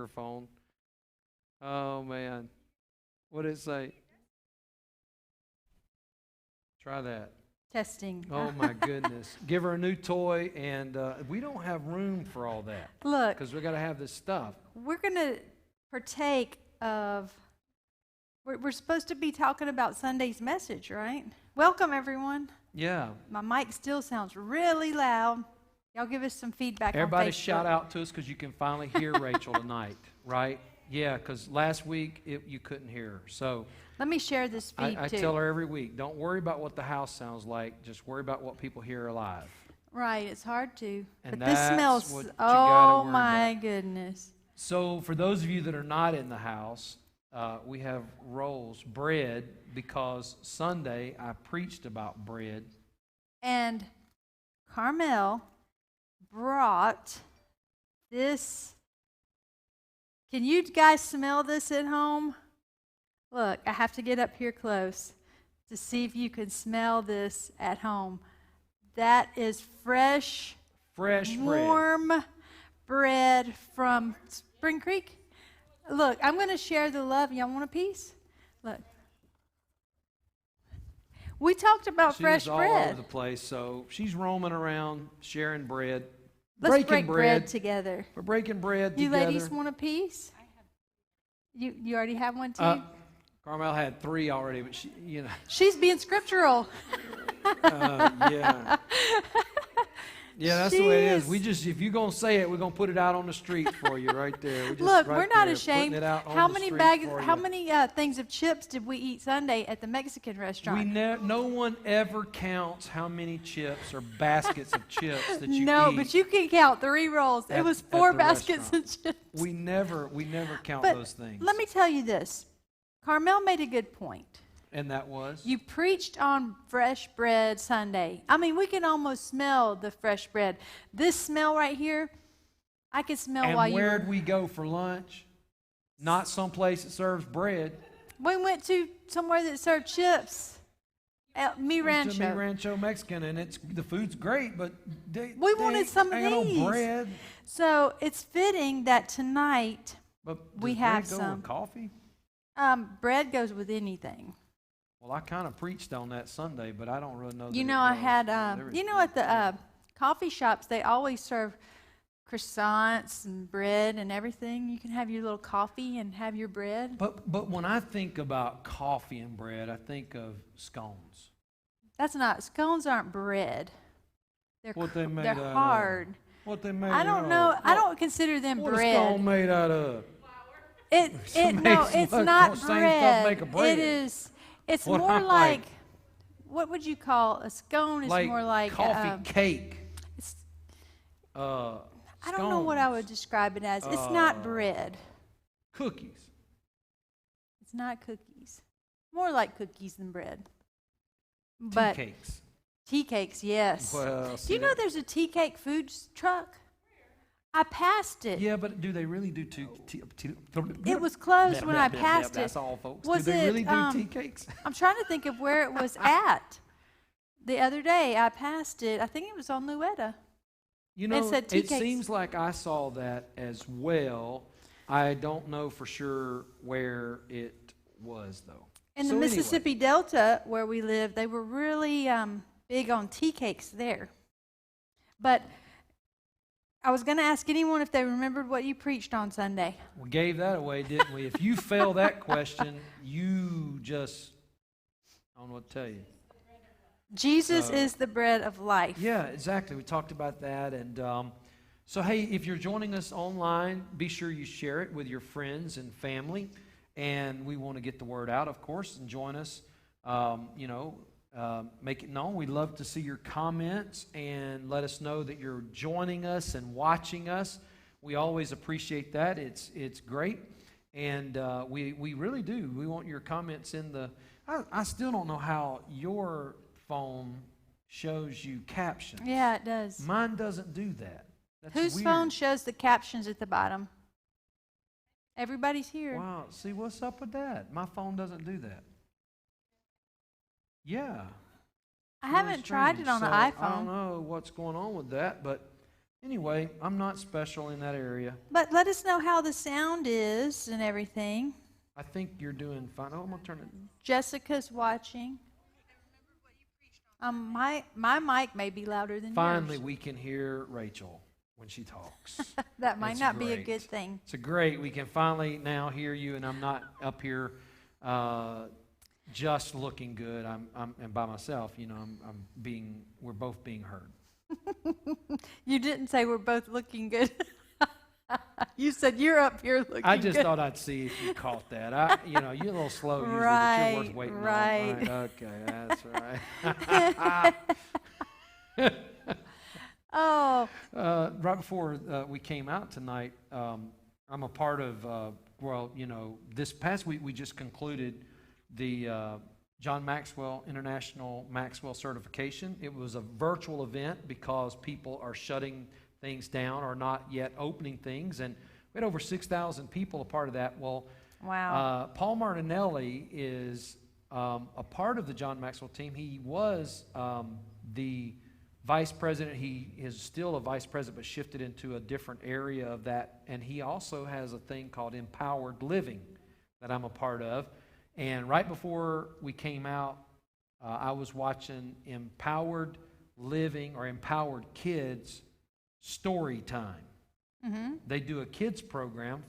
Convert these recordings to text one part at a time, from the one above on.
Phone. Oh man, what did it say? Try that. Testing. Oh my goodness. Give her a new toy, and we don't have room for all that Look, because we got to have this stuff. we're going to partake of, we're supposed to be talking about Sunday's message, right? Welcome, everyone. Yeah. My mic still sounds really loud. Y'all give us some feedback Everybody on Facebook. shout out to us because you can finally hear Rachel tonight, right? Yeah, because last week you couldn't hear her. So Let me share this feed, I too. tell her every week, don't worry about what the house sounds like. Just worry about what people hear live. Right, it's hard to. And but this that's smells, what you gotta oh worry my about. goodness. So for those of you that are not in the house, we have rolls, bread, because Sunday I preached about bread. And Carmel brought this. Can you guys smell this at home? Look, I have to get up here close to see if you can smell this at home. That is fresh Fresh bread. warm bread from Spring Creek. Look, I'm going to share the love. Y'all want a piece? Look. We talked about She's fresh all bread. over the place, so she's roaming around sharing bread. Let's breaking break bread together. We're breaking bread You together. ladies want a piece? You already have one too? Carmel had 3 already, but she, She's being scriptural. yeah. Yeah, that's the way it is. Jeez. We just, if you're going to say it, we're going to put it out on the street for you right there. Just Look, right we're not there, ashamed. putting it out on How the many street bags? for How you. many things of chips did we eat Sunday at the Mexican restaurant? No one ever counts how many chips or baskets of chips that you no, eat. but you can count 3 rolls. It was at 4 the baskets restaurant. of chips. We never count But those things. let me tell you this. Carmel made a good point. And that was? You preached on fresh bread Sunday. I mean, we can almost smell the fresh bread. This smell right here, I could smell And while you where'd were. we go for lunch? Not someplace that serves bread. We went to somewhere that served chips. Mi Went to Mi Rancho. Rancho Mexican, and the food's great, but We wanted some of ain't got these. no bread. So it's fitting that tonight But We does have bread go some. with coffee? bread goes with anything. Well, I kind of preached on that Sunday, but I don't really know. You that know, it I goes had, with at the coffee shops, they always serve croissants and bread and everything. You can have your little coffee and have your bread. But when I think about coffee and bread, I think of scones. That's not, scones aren't bread. They're, What they made they're out of? hard. What they made I don't know. I don't consider them What a bread. scone made out of? No, it's What not same stuff bread. make a bread? It is. It's What more I like, what would you call a scone? Is Like more like coffee cake. It's, Uh, I don't know what I would scones, describe it as. It's not bread. Cookies. It's not cookies. More like cookies than bread. Tea But cakes. tea cakes, yes. Well, Do see you know that- there's a tea cake food truck? I passed it. Yeah, but do they really do It was closed when I passed it. That's all, folks. Was do they really it, do tea cakes? I'm trying to think of where it was at. The other day I passed it. I think it was on Luetta. You know, said tea it cakes. seems like I saw that as well. I don't know for sure where it was, though. In the So anyway, Mississippi Delta, where we live, they were really big on tea cakes there. But I was going to ask anyone if they remembered what you preached on Sunday. we gave that away, didn't we? If you fail that question, you just, I don't know what to tell you. Jesus is the bread of life. Yeah, exactly. We talked about that. And so, hey, if you're joining us online, be sure you share it with your friends and family. And we want to get the word out, of course, and join us. Make it known. We'd love to see your comments and let us know that you're joining us and watching us. We always appreciate that. It's great. And we really do. We want your comments in the... I still don't know how your phone shows you captions. Yeah, it does. Mine doesn't do that. That's Whose weird. phone shows the captions at the bottom? Everybody's here. Wow. See, what's up with that? My phone doesn't do that. Yeah. I Really haven't tried it strange. on So an I don't iPhone. know what's going on with that, but Anyway, I'm not special in that area. But let us know how the sound is and everything. I think you're doing fine. Oh, I'm going to turn it. Jessica's watching. My mic may be louder than Finally, yours. we can hear Rachel when she talks. That might It's not be a great. good thing. It's great. We can finally now hear you, and I'm not up here just looking good. I'm and by myself. You know, we're both being heard. You didn't say we're both looking good. You said you're up here looking I just good. thought I'd see if you caught that. You're a little slow usually, but Right, you're worth waiting right. on. Right, okay, that's right. Oh, Right before we came out tonight, I'm a part of, this past week we just concluded the John Maxwell International Maxwell Certification. It was a virtual event because people are shutting things down or not yet opening things, and we had over 6,000 people a part of that. Well, wow. Paul Martinelli is a part of the John Maxwell team. He was the vice president. He is still a vice president, but shifted into a different area of that. And he also has a thing called Empowered Living that I'm a part of. And right before we came out, I was watching Empowered Living or Empowered Kids Story Time. Mm-hmm. They do a kids program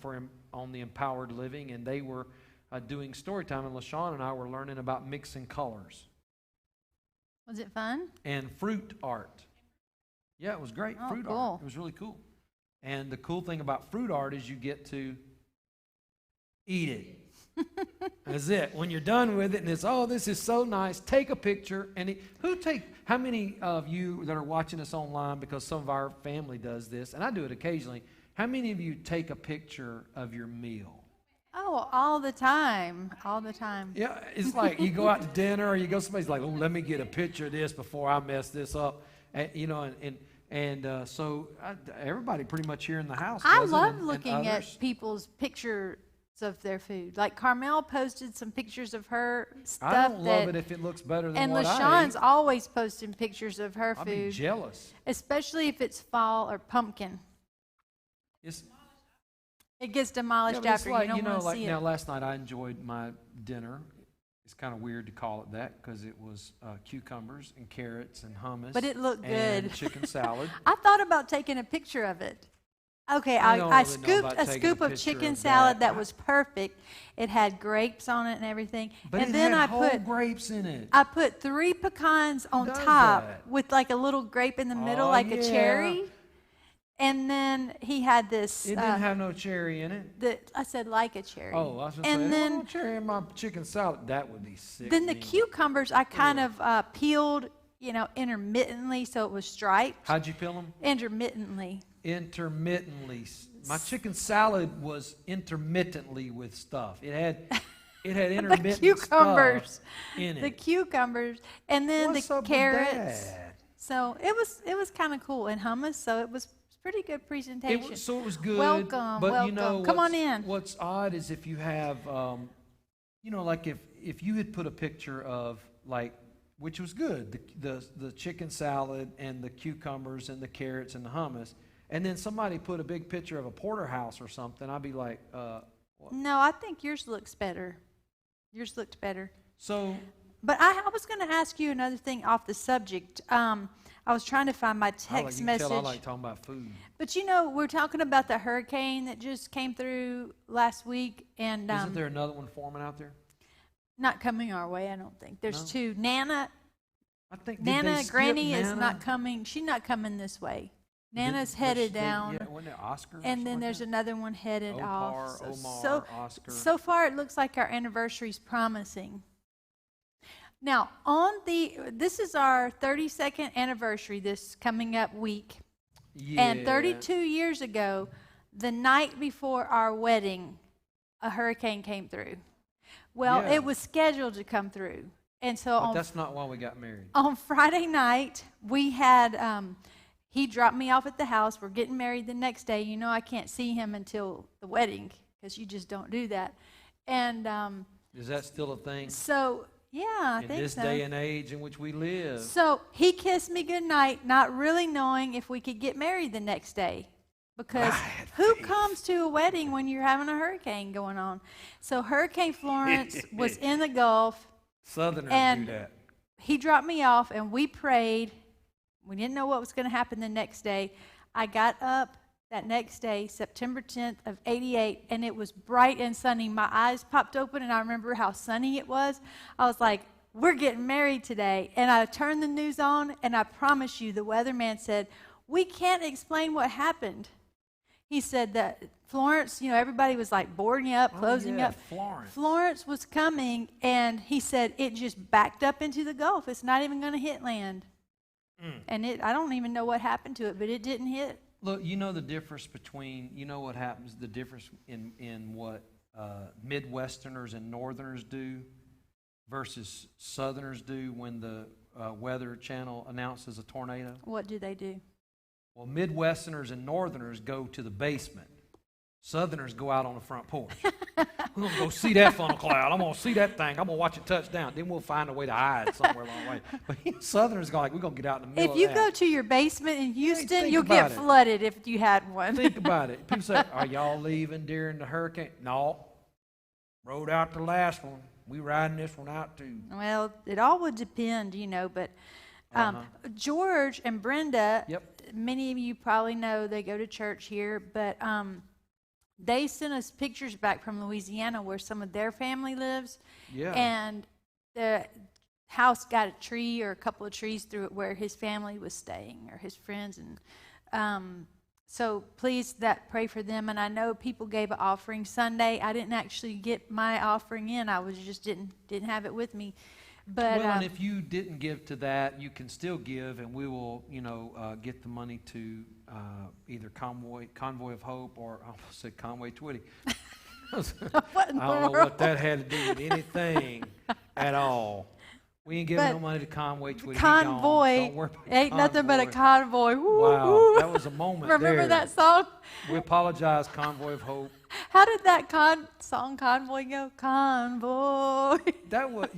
on the Empowered Living, and they were doing story time. And LaShawn and I were learning about mixing colors. Was it fun? And fruit art. Yeah, it was great. Oh, Fruit cool. art. It was really cool. And the cool thing about fruit art is you get to eat it. That's it. When you're done with it and it's, oh, this is so nice, take a picture. And how many of you that are watching us online, because some of our family does this, and I do it occasionally, how many of you take a picture of your meal? Oh, all the time. All the time. Yeah, it's like you go out to dinner or you go somebody's like, oh, let me get a picture of this before I mess this up. So everybody pretty much here in the house I does it, love and looking at others. people's pictures of their food. Like Carmel posted some pictures of her stuff. I don't love it if it looks better than and what I LaShawn's ate. always posting pictures of her I'll be food, jealous. especially if it's fall or pumpkin. It gets demolished It's after. like, you don't want to see now it. last night I enjoyed my dinner. It's kind of weird to call it that because it was cucumbers and carrots and hummus. But it looked and good. chicken salad. I thought about taking a picture of it. Okay, I don't I really know scooped about a taking scoop a of picture chicken of salad that. that was perfect. It had grapes on it and everything. But and it then had I whole put grapes in it. I put 3 pecans on does top that? with like a little grape in the middle, Oh, like yeah. a cherry. And then he had this. It didn't have no cherry in it. I said like a cherry. Oh, I was going to and say, then no cherry in my chicken salad. That would be sick. then the cucumbers I kind of peeled, intermittently, so it was striped. How'd you peel them? Intermittently. Intermittently. My chicken salad was intermittently with stuff. It had intermittent cucumbers. stuff in it. The cucumbers, and then What's the up with carrots. that? So it was kind of cool, and hummus. So it was pretty good presentation. It was good. Welcome, but welcome. Come on in. What's odd is if you have, like if you had put a picture of which was good, the chicken salad and the cucumbers and the carrots and the hummus, and then somebody put a big picture of a porterhouse or something, I'd be like, what? No, I think yours looks better. Yours looked better. So. But I was going to ask you another thing off the subject. I was trying to find my text message. I like talking about food. But we're talking about the hurricane that just came through last week, and Isn't there another one forming out there? not coming our way. I don't think there's No? 2. Nana, I think did they skip Granny is Nana? not coming. She's not coming this way. Did- Nana's but headed they- down. Yeah, wasn't it Oscar? or And something then like there's that? another one headed Omar, off. Omar, Oscar. So far, it looks like our anniversary's promising. Now, this is our 32nd anniversary this coming up week. Yeah. And 32 years ago, the night before our wedding, a hurricane came through. Well, Yeah. it was scheduled to come through. And so But that's not why we got married. on Friday night, we had, he dropped me off at the house. We're getting married the next day. I can't see him until the wedding because you just don't do that. And Is that still a thing? so, Yeah, I in think this so. day and age in which we live. So he kissed me goodnight, not really knowing if we could get married the next day. Because who comes to a wedding when you're having a hurricane going on? So Hurricane Florence was in the Gulf. Southerners And do that. he dropped me off, and we prayed. We didn't know what was going to happen the next day. I got up that next day, September 10th of 88, and it was bright and sunny. My eyes popped open, and I remember how sunny it was. I was like, we're getting married today. And I turned the news on, and I promise you, the weatherman said, we can't explain what happened. He said that Florence, everybody was like boarding up, closing up. Florence was coming, and he said it just backed up into the Gulf. It's not even going to hit land. And I don't even know what happened to it, but it didn't hit. Look, you know the difference between, what happens, the difference in what Midwesterners and Northerners do versus Southerners do when the Weather Channel announces a tornado? What do they do? Well, Midwesterners and Northerners go to the basement. Southerners go out on the front porch. We're going to go see that funnel cloud. I'm going to see that thing. I'm going to watch it touch down. Then we'll find a way to hide somewhere along the way. But Southerners go like, we're going to get out in the middle If of you that. go to your basement in Houston, you'll about get it. flooded if you had one. Think about it. People say, are y'all leaving during the hurricane? No. Rode out the last one. We riding this one out too. Well, it all would depend, but George and Brenda, many of you probably know they go to church here, but they sent us pictures back from Louisiana where some of their family lives. Yeah. And the house got a tree or a couple of trees through it where his family was staying or his friends. And so please pray for them. And I know people gave an offering Sunday. I didn't actually get my offering in. I was just didn't have it with me. But, and if you didn't give to that, you can still give, and we will, get the money to either Convoy of Hope, or I almost said Conway Twitty. I don't know what that had to do with anything at all. We ain't giving no money to Conway Twitty. Convoy ain't nothing but a convoy. Woo, wow, woo. That was a moment. Remember there. that song? We apologize, Convoy of Hope. How did that song Convoy go? Convoy. That was,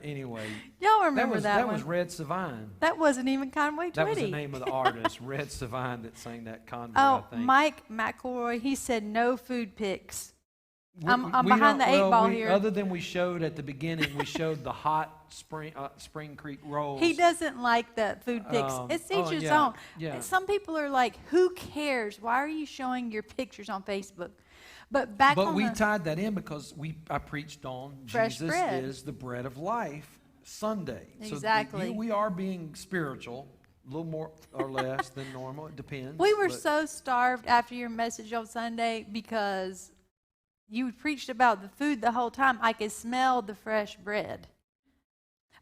anyway. Y'all remember that one? That was Red Savine. That wasn't even Conway Twitty. That was the name of the artist, Red Savine, that sang that Convoy, I think. Mike McElroy, he said no food pics. I'm behind the eight ball here. Other than we showed at the beginning, we showed the hot Spring Creek rolls. He doesn't like the food pics. It's each his own. Yeah. Some people are like, who cares? Why are you showing your pictures on Facebook? But we tied that in because I preached on Jesus bread. Is the bread of life Sunday. Exactly. So we are being spiritual, a little more or less than normal. It depends. We were so starved after your message on Sunday because you preached about the food the whole time. I could smell the fresh bread.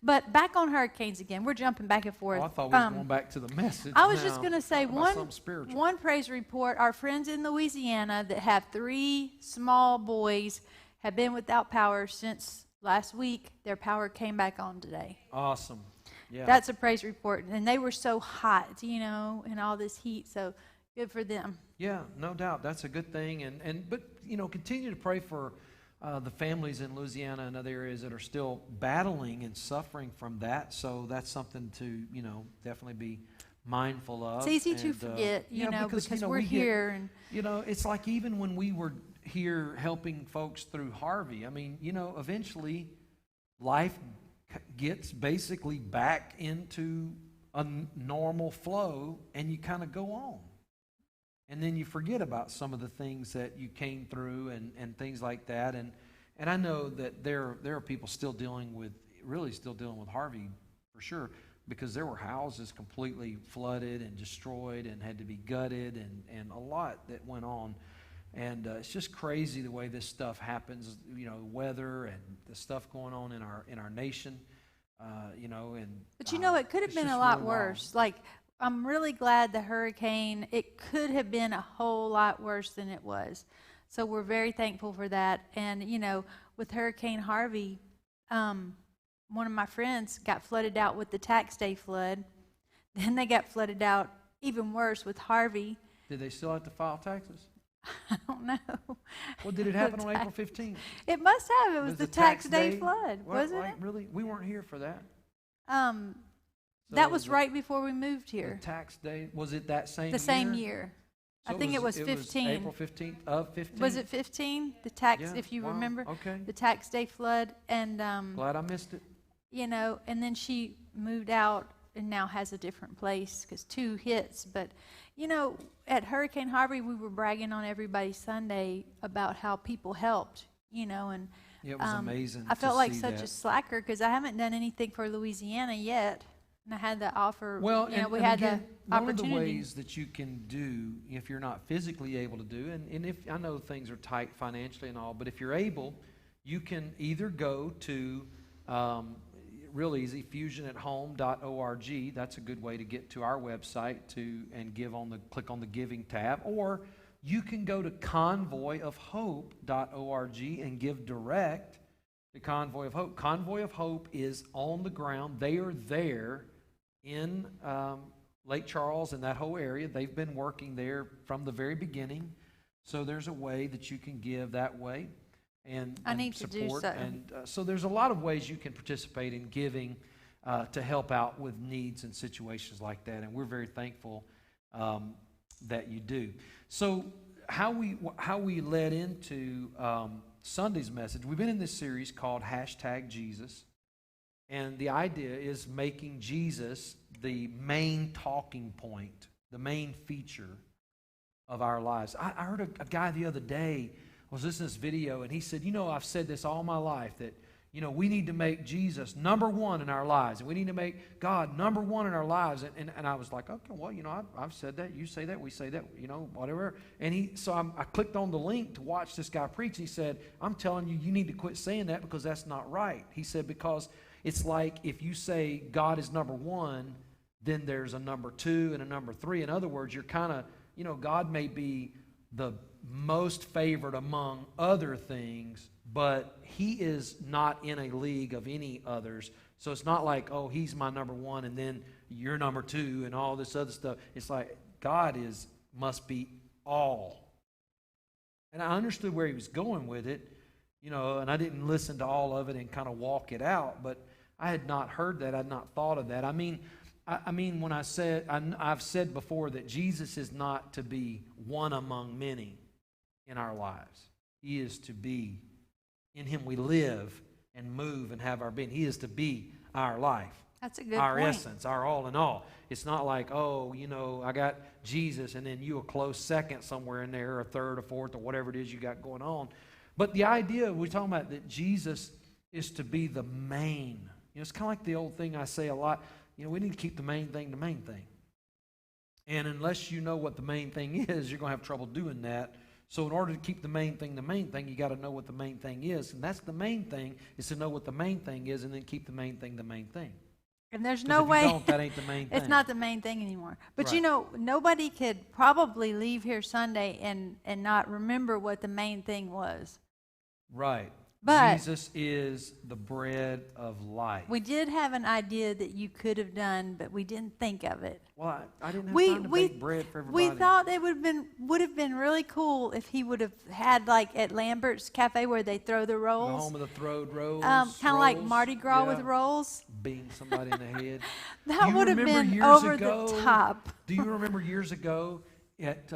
But back on hurricanes again. We're jumping back and forth. Oh, I thought we were going back to the message. I was just going to say one praise report. Our friends in Louisiana that have 3 small boys have been without power since last week. Their power came back on today. Awesome. Yeah. That's a praise report. And they were so hot, and all this heat. So good for them. Yeah, no doubt. That's a good thing. But continue to pray for the families in Louisiana and other areas that are still battling and suffering from that. So that's something to, definitely be mindful of. It's easy to forget, because we're here. And it's like even when we were here helping folks through Harvey, I mean, eventually life gets basically back into a normal flow and you kind of go on. And then you forget about some of the things that you came through and things like that. And I know that there are people still dealing with Harvey for sure, because there were houses completely flooded and destroyed and had to be gutted and a lot that went on. And it's just crazy the way this stuff happens, weather and the stuff going on in our nation, But it could have been a lot worse. Like, I'm really glad the hurricane, it could have been a whole lot worse than it was. So we're very thankful for that. And, with Hurricane Harvey, one of my friends got flooded out with the tax day flood. Then they got flooded out even worse with Harvey. Did they still have to file taxes? I don't know. Well, did it happen on April 15th? It must have. It was the tax day flood, Well, wasn't like, it? really? We weren't here for that. That So was right before we moved The here. tax day, was it that same year? The same year. So I think it was 15. April 15th of 15? Was it 15? The tax, Yeah, if you wow, remember, okay. the tax day flood, and Glad I missed it. you know, and then she moved out and now has a different place because 2 hits. But you know, at Hurricane Harvey, we were bragging on everybody Sunday about how people helped. You know, and It was amazing. I felt like see such that. a slacker because I haven't done anything for Louisiana yet, and I had the offer. Well, you know, and, we and had again, the one of the opportunity. ways that you can do if you're not physically able to do, and if I know things are tight financially and all, but if you're able, you can either go to real easy, fusionathome.org. That's a good way to get to our website and click on the giving tab, or you can go to convoyofhope.org and give direct to Convoy of Hope. Convoy of Hope is on the ground. They are there in Lake Charles and that whole area. They've been working there from the very beginning. So there's a way that you can give that way and I need to do support. so. And so there's a lot of ways you can participate in giving to help out with needs and situations like that. And we're very thankful that you do. So how we led into Sunday's message, we've been in this series called #Jesus. And the idea is making Jesus the main talking point, the main feature of our lives. I heard a guy the other day, I was listening to this video, and he said, you know, I've said this all my life, that, you know, we need to make Jesus number one in our lives, and we need to make God number one in our lives. And I was like, okay, well, you know, I've said that, you say that, we say that, you know, whatever. And I clicked on the link to watch this guy preach. He said, I'm telling you, you need to quit saying that because that's not right. He said, because it's like if you say God is number one, then there's a number 2 and a number 3. In other words, you're kind of, you know, God may be the most favored among other things, but he is not in a league of any others. So it's not like, oh, he's my number 1 and then you're number 2 and all this other stuff. It's like God must be all. And I understood where he was going with it, you know, and I didn't listen to all of it and kind of walk it out, but I had not heard that. I had not thought of that. I mean, when I've said before that Jesus is not to be one among many in our lives. He is to be, in him we live and move and have our being. He is to be our life. That's a good our point. essence, our all in all. It's not like, oh, you know, I got Jesus and then you a close second somewhere in there, or a third or fourth, or whatever it is you got going on. But the idea we're talking about that Jesus is to be the main. You know, it's kind of like the old thing I say a lot. You know, we need to keep the main thing the main thing. And unless you know what the main thing is, you're going to have trouble doing that. So in order to keep the main thing, you got to know what the main thing is. And that's the main thing, is to know what the main thing is and then keep the main thing the main thing. And there's 'Cause no if way. you don't, that ain't the main thing. It's not the main thing anymore. But you Right. know, nobody could probably leave here Sunday and not remember what the main thing was. Right. But Jesus is the bread of life. we did have an idea that you could have done, but we didn't think of it. Well, I didn't have We time to we bake bread for everybody. we thought it would have been really cool if he would have had, like at Lambert's Cafe where they throw the the rolls, home of the throwed rolls. kind of like rolls, Mardi Gras yeah, with rolls. beating somebody in the head. That You would have remember been years over ago- the top. Do you remember years ago at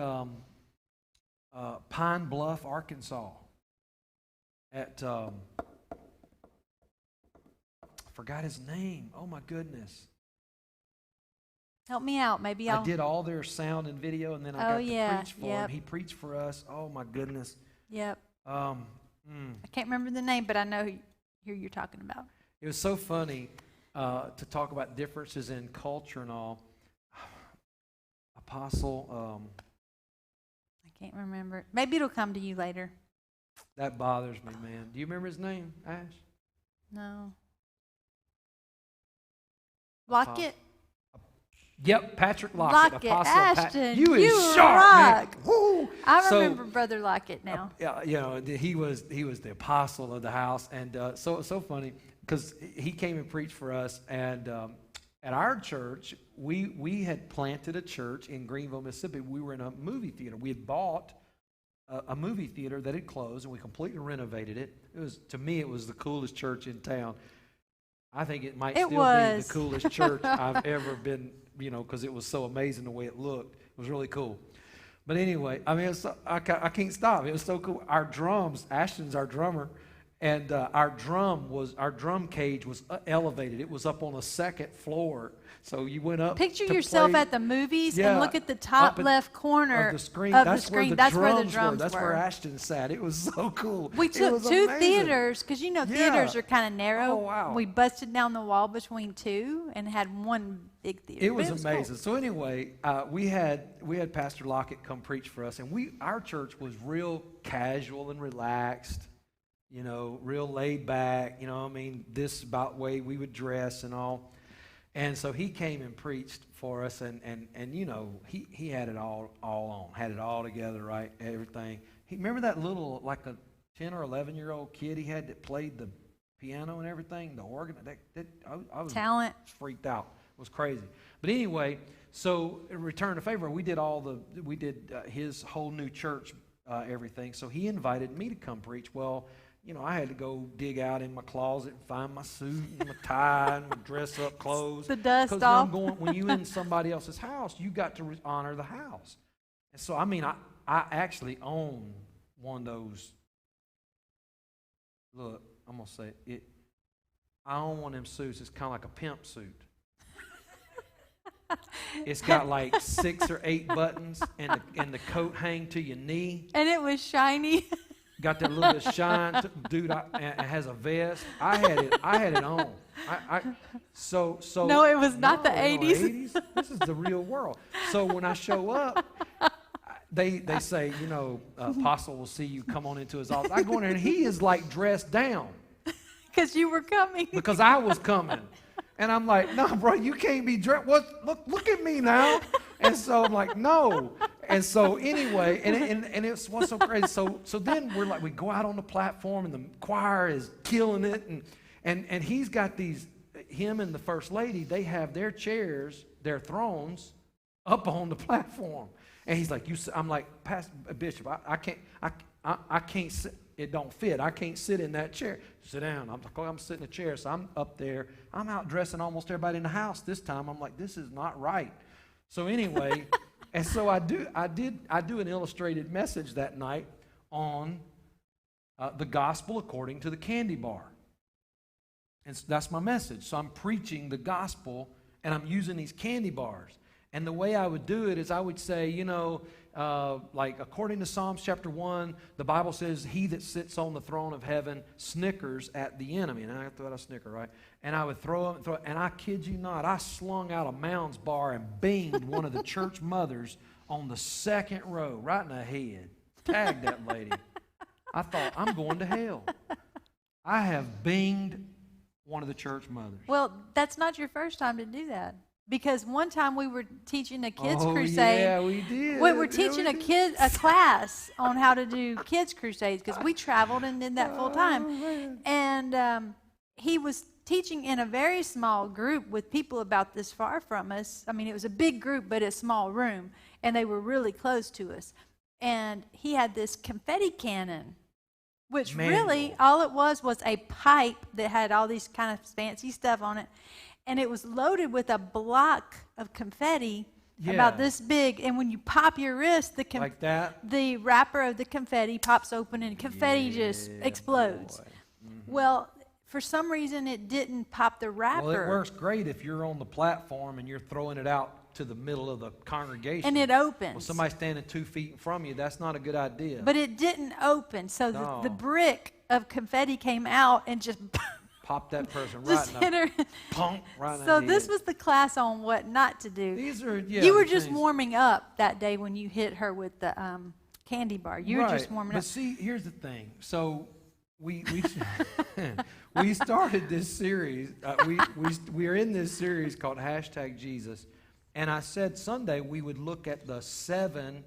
Pine Bluff, Arkansas? At I forgot his name. Oh my goodness! Help me out. Maybe I'll. I did all their sound and video, and then I Oh, got yeah, to preach for yep. him. He preached for us. Oh my goodness! Yep. Mm. I can't remember the name, but I know who you're talking about. It was so funny to talk about differences in culture and all. Apostle, I can't remember. Maybe it'll come to you later. that bothers me, man. Do you remember his name, Ash? No. Lockett? Yep, Patrick Lockett. Lockett, Apostle Ashton, You you is sharp, rock. man. Woo! I So, remember Brother Lockett now. yeah, you know, he was the apostle of the house, and so funny because he came and preached for us, and at our church we had planted a church in Greenville, Mississippi. We were in a movie theater. We had bought a movie theater that had closed, and we completely renovated it. To me, it was the coolest church in town. I think it might still be the coolest church I've ever been, because it was so amazing the way it looked. It was really cool. But anyway, I mean, I can't stop. It was so cool. Our drums, Ashton's our drummer, and our drum cage was elevated. It was up on the second floor. So you went up. Picture yourself at the movies and look at the top left corner of the screen. That's where the drums were. That's where Ashton sat. It was so cool. We took two theaters, because theaters are kind of narrow. Oh, wow. We busted down the wall between two and had one big theater. It was amazing. Cool. So anyway, we had Pastor Lockett come preach for us, and our church was real casual and relaxed, real laid back. This about way we would dress and all. And so he came and preached for us, and he had it all on, had it all together, right, everything. Remember that little, like a 10 or 11-year-old kid he had that played the piano and everything, the organ? I was talent. Freaked out. It was crazy. But anyway, so in return to favor, we did his whole new church, everything. So he invited me to come preach. Well, I had to go dig out in my closet and find my suit and my tie and my dress-up clothes. The dust off. When you're in somebody else's house, you got to honor the house. And so, I actually own one of those. Look, I'm going to say it. I own one of them suits. It's kind of like a pimp suit. It's got like 6 or 8 buttons, and the coat hang to your knee. And it was shiny. Got that little bit of shine, dude. It has a vest. I had it on. So. No, it was not the 80s. This is the real world. So when I show up, they say, Apostle will see you. Come on into his office. I go in there and he is like dressed down. Because you were coming. Because I was coming, and I'm like, no, bro, you can't be dressed. What? Look at me now. And so I'm like, no. And so anyway, and it's what's so crazy. So then we go out on the platform, and the choir is killing it, and he's got him and the first lady, they have their chairs, their thrones, up on the platform. And he's like, I'm like, Pastor Bishop, I can't sit. It don't fit. I can't sit in that chair. Sit down. I'm sitting in a chair, so I'm up there. I'm out dressing almost everybody in the house this time. I'm like, this is not right. So anyway, and so I do an illustrated message that night on the gospel according to the candy bar. And so that's my message. So I'm preaching the gospel, and I'm using these candy bars. And the way I would do it is I would say, like according to Psalms chapter 1, the Bible says, he that sits on the throne of heaven snickers at the enemy. And I thought a snicker, right? And I would throw it, and I kid you not, I slung out a Mounds bar and binged one of the church mothers on the second row, right in the head. Tagged that lady. I thought, I'm going to hell. I have binged one of the church mothers. Well, that's not your first time to do that. Because one time we were teaching a kids crusade. Yeah, we did. We were teaching a class on how to do kids crusades, because we traveled and did that full time. And he was teaching in a very small group with people about this far from us. I mean, it was a big group, but a small room, and they were really close to us. And he had this confetti cannon, which really all it was a pipe that had all these kind of fancy stuff on it. And it was loaded with a block of confetti about this big. And when you pop your wrist, like that? The wrapper of the confetti pops open and confetti just explodes. Mm-hmm. Well, for some reason, it didn't pop the wrapper. Well, it works great if you're on the platform and you're throwing it out to the middle of the congregation. And it opens. Well, somebody standing 2 feet from you, that's not a good idea. But it didn't open. So the brick of confetti came out and just... Pop that person right in the punk right in So the this head. was the class on what not to do. These are you were just warming up that day when you hit her with the candy bar. You were just warming up. But see, here's the thing. So we we started this series. We are in this series called #Jesus, and I said Sunday we would look at the 7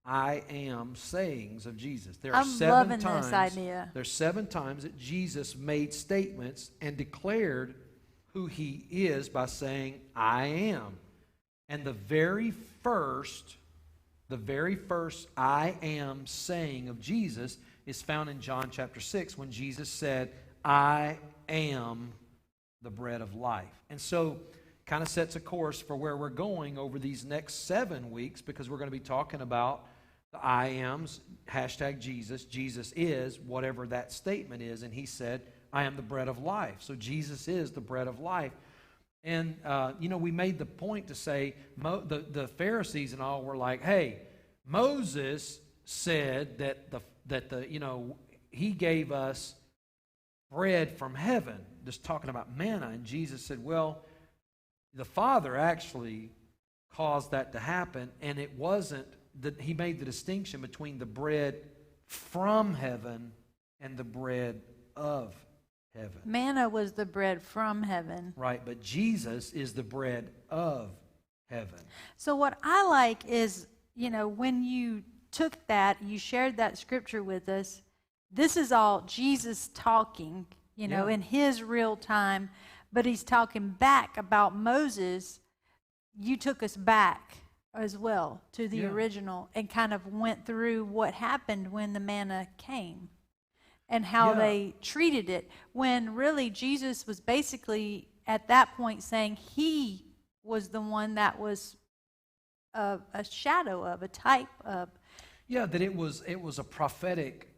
I am sayings of Jesus. There are I'm 7 loving times, this idea. There's 7 times that Jesus made statements and declared who he is by saying, I am. And the very first The very first I am saying of Jesus is found in John chapter 6 when Jesus said, I am the bread of life. And so kind of sets a course for where we're going over these next 7 weeks, because we're going to be talking about the I ams, hashtag Jesus. Jesus is whatever that statement is. And he said, I am the bread of life. So Jesus is the bread of life. And, we made the point to say, the Pharisees and all were like, hey, Moses said that he gave us bread from heaven, just talking about manna. And Jesus said, well, the Father actually caused that to happen, and it wasn't that he made the distinction between the bread from heaven and the bread of heaven. Manna was the bread from heaven. Right, but Jesus is the bread of heaven. So what I like is, when you took that, you shared that scripture with us, this is all Jesus talking, in his real time, but he's talking back about Moses. You took us back as well to the original and kind of went through what happened when the manna came and how they treated it, when really Jesus was basically at that point saying he was the one that was a shadow of, a type of. Yeah, that it was a prophetic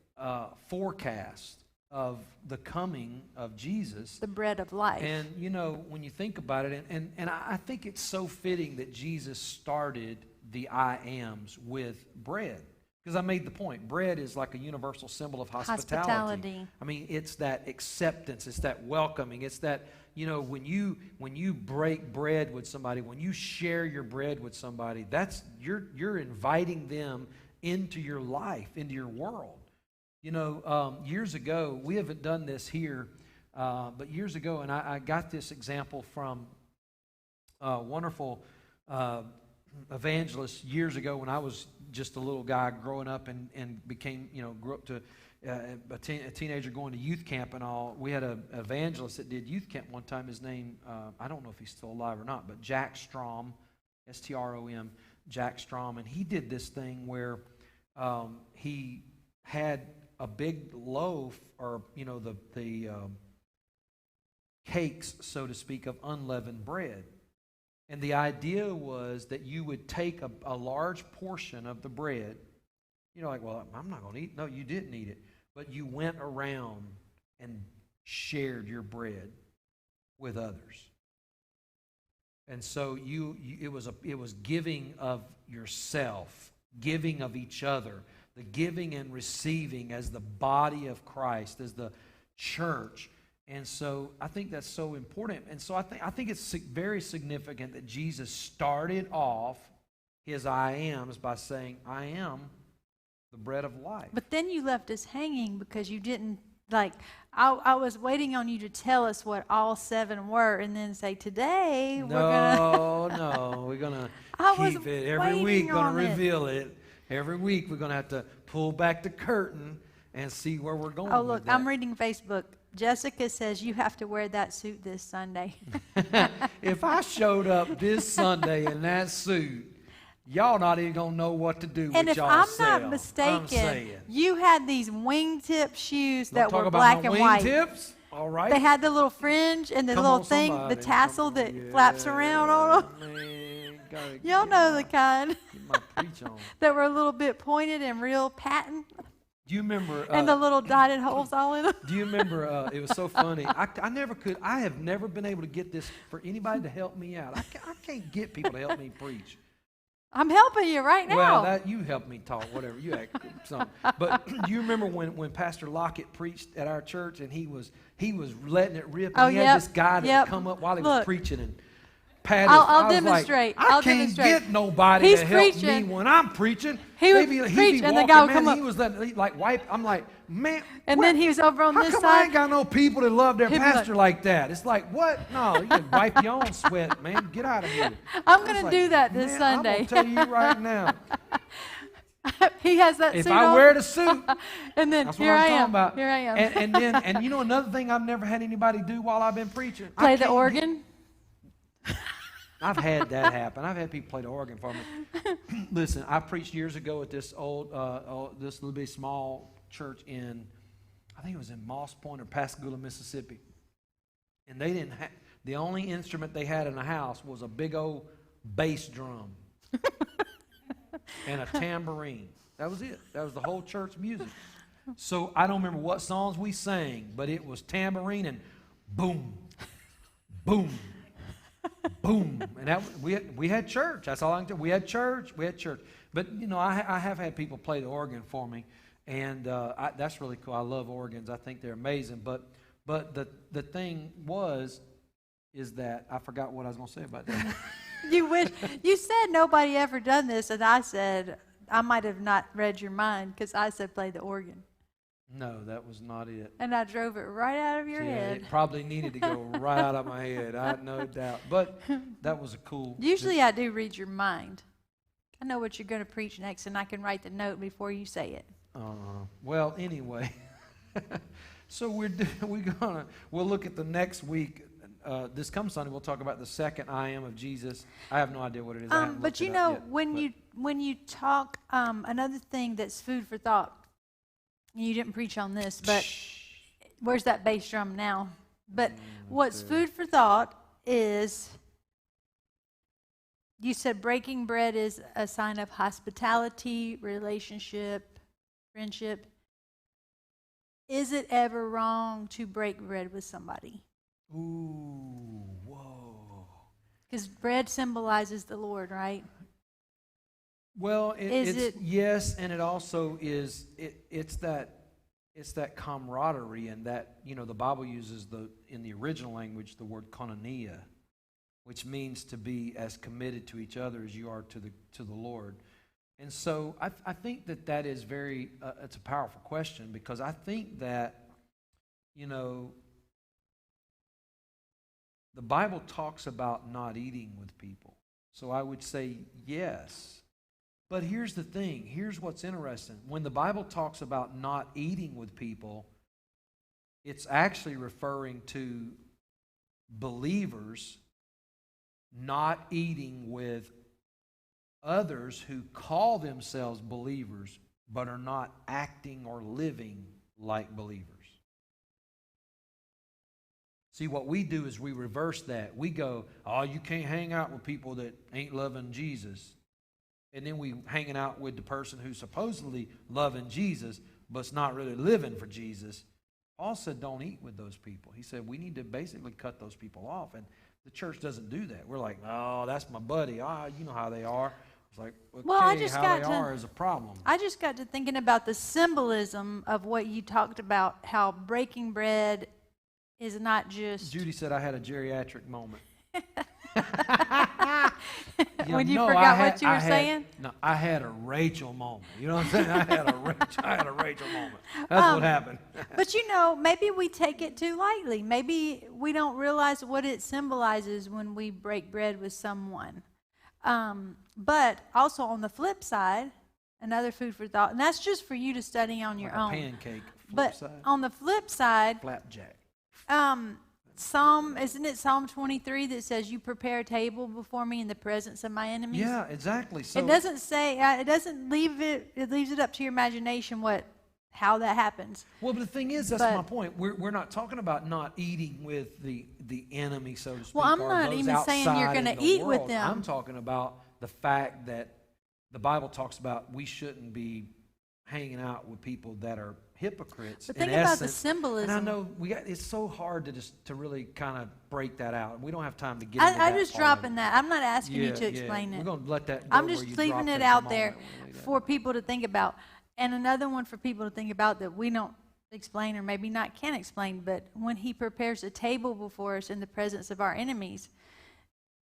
forecast of the coming of Jesus, the bread of life. And when you think about it, and I think it's so fitting that Jesus started the I ams with bread, because I made the point, bread is like a universal symbol of hospitality. I mean, it's that acceptance, it's that welcoming, it's that when you break bread with somebody, when you share your bread with somebody, that's you're inviting them into your life, into your world. Years ago, we haven't done this here, but years ago, and I got this example from a wonderful evangelist years ago when I was just a little guy growing up and became, grew up to a teenager going to youth camp and all. We had an evangelist that did youth camp one time. His name, I don't know if he's still alive or not, but Jack Strom, S-T-R-O-M, Jack Strom, and he did this thing where he had a big loaf, or the cakes, so to speak, of unleavened bread. And the idea was that you would take a large portion of the bread. Like, well, I'm not going to eat. No, you didn't eat it. But you went around and shared your bread with others. And so it was giving of yourself, giving of each other, the giving and receiving as the body of Christ, as the church. And so I think that's so important. And so I think it's very significant that Jesus started off his I ams by saying, I am the bread of life. But then you left us hanging because you didn't, I was waiting on you to tell us what all 7 were and then say, today we're going to keep it. Every week, going to reveal it. Every week we're going to have to pull back the curtain and see where we're going. Oh, look, I'm reading Facebook. Jessica says you have to wear that suit this Sunday. If I showed up this Sunday in that suit, y'all not even going to know what to do with y'all self. And if I'm not mistaken, you had these wingtip shoes that were black and white. Wingtips? All right. They had the little fringe and the little thing, the tassel that flaps around on them. Y'all know the kind that were a little bit pointed and real patent. Do you remember? And the little dotted holes all in them. Do you remember? It was so funny. I have never been able to get this for anybody to help me out. I can't get people to help me preach. I'm helping you right now. Well, you help me talk, whatever. You act something. But do you remember when Pastor Lockett preached at our church and he was letting it rip? And he had this guy that come up while he was preaching and pat his. I'll demonstrate. I can't get nobody to help me when I'm preaching. He would preach, and the guy would come up. He was wipe. I'm like, man. And then he was over on this side. How come I ain't got no people that love their pastor like that? It's like, what? No, you can wipe your own sweat, man. Get out of here. I'm going to do that this Sunday. I'm going to tell you right now. He has that if suit I on. wear the suit, and then that's here what I I'm am. talking about. Here I am. And another thing I've never had anybody do while I've been preaching. Play the organ. I've had that happen. I've had people play the organ for me. Listen, I preached years ago at this this little bit small church in, I think it was in Moss Point or Pascagoula, Mississippi. And they didn't have, the only instrument they had in the house was a big old bass drum and a tambourine. That was it. That was the whole church music. So I don't remember what songs we sang, but it was tambourine and boom, boom, boom. And that we had church. That's all I can tell. We had church. But, you know, I have had people play the organ for me, and that's really cool. I love organs. I think they're amazing. But the thing is that I forgot what I was going to say about that. You said nobody ever done this, and I said I might have not read your mind because I said play the organ. No, that was not it. And I drove it right out of your head. It probably needed to go right out of my head. I had no doubt. But that was a cool. Usually I do read your mind. I know what you're going to preach next, and I can write the note before you say it. Well, anyway. So we'll look at the next week. This coming Sunday, we'll talk about the second I am of Jesus. I have no idea what it is. But you know, when you talk, another thing that's food for thought. You didn't preach on this, but where's that bass drum now? But what's food for thought is, you said breaking bread is a sign of hospitality, relationship, friendship. Is it ever wrong to break bread with somebody? Ooh, whoa. Because bread symbolizes the Lord, right? Well, it's yes, and it also is. It's that camaraderie, and that, you know, the Bible uses in the original language the word koinonia, which means to be as committed to each other as you are to the Lord. And so I think that is very. It's a powerful question, because I think that, you know, the Bible talks about not eating with people. So I would say yes. But here's the thing. Here's what's interesting. When the Bible talks about not eating with people, it's actually referring to believers not eating with others who call themselves believers but are not acting or living like believers. See, what we do is we reverse that. We go, oh, you can't hang out with people that ain't loving Jesus. And then we hanging out with the person who's supposedly loving Jesus, but's not really living for Jesus. Paul said, don't eat with those people. He said, we need to basically cut those people off. And the church doesn't do that. We're like, oh, that's my buddy. You know how they are. It's like, okay, well, how they are is a problem. I just got to thinking about the symbolism of what you talked about, how breaking bread is not just... Judy said I had a geriatric moment. When you forgot what you were saying? No, I had a Rachel moment. You know what I'm saying? I had a Rachel moment. That's what happened. But you know, maybe we take it too lightly. Maybe we don't realize what it symbolizes when we break bread with someone. But also on the flip side, another food for thought, and that's just for you to study on your own. Pancake. But on the flip side, flapjack. Isn't it Psalm 23 that says, you prepare a table before me in the presence of my enemies? Yeah, exactly. So it doesn't say, it doesn't leave it, it leaves it up to your imagination how that happens. Well, but the thing is, that's my point. We're not talking about not eating with the enemy, so to speak. Well, I'm not even saying you're going to eat with them. I'm talking about the fact that the Bible talks about we shouldn't be hanging out with people that are hypocrites. But think about the symbolism. And I know it's so hard to really kind of break that out. We don't have time to get into that. I'm just dropping that. I'm not asking you to explain it. We're going to let that go. I'm just leaving it out there for people to think about. And another one for people to think about that we don't explain, or maybe not can explain, but when he prepares a table before us in the presence of our enemies,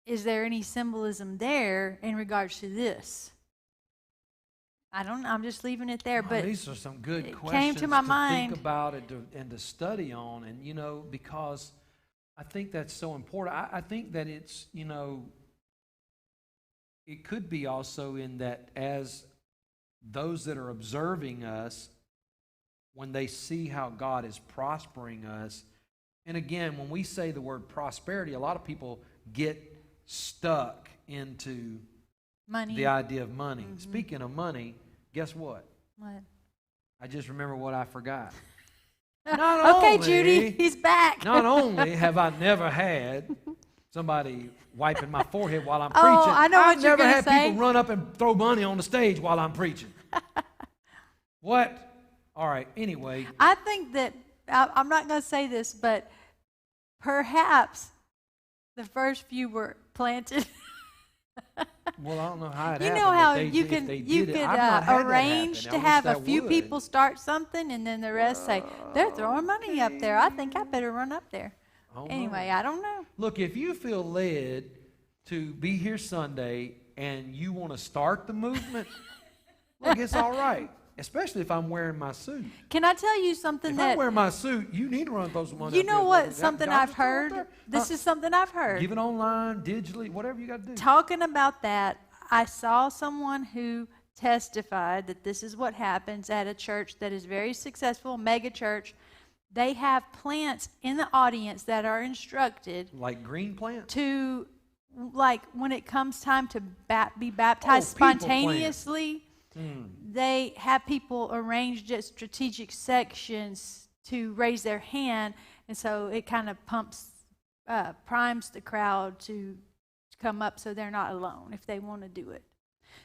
is there any symbolism there in regards to this? I don't know. I'm just leaving it there. But these are some good questions came to my mind. Think about it and to study on. And, you know, because I think that's so important. I think that it's, you know, it could be also in that as those that are observing us, when they see how God is prospering us, and again, when we say the word prosperity, a lot of people get stuck into Money. the idea of money. Speaking of money, guess what? What? I just remember what I forgot. Okay, Judy, he's back. Not only have I never had somebody wiping my forehead while I'm Oh, preaching, I know what I've you're never gonna had say. people run up and throw money on the stage while I'm preaching. What? All right, anyway. I think that, I'm not going to say this, but perhaps the first few were planted. Well, I don't know how it You happened. know how if they, you if can they you did it. could I've not had that arrange happen. to I have wish a I few would. people start something and then the rest say, they're throwing money up there. I think I better run up there. Oh, Anyway, no. I don't know. Look, if you feel led to be here Sunday and you want to start the movement, look, it's all right. Especially if I'm wearing my suit. Can I tell you something If that I'm wearing my suit, you need to run those money. you up know there. what? Y'all Something just I've throw it up heard. there. This is something I've heard. Give it online, digitally, whatever you got to do. Talking about that, I saw someone who testified that this is what happens at a church that is very successful, mega church. They have plants in the audience that are instructed Like green plants. to, like, when it comes time to be baptized people plant. spontaneously, they have people arranged at strategic sections to raise their hand, and so it kind of primes the crowd to come up so they're not alone if they want to do it.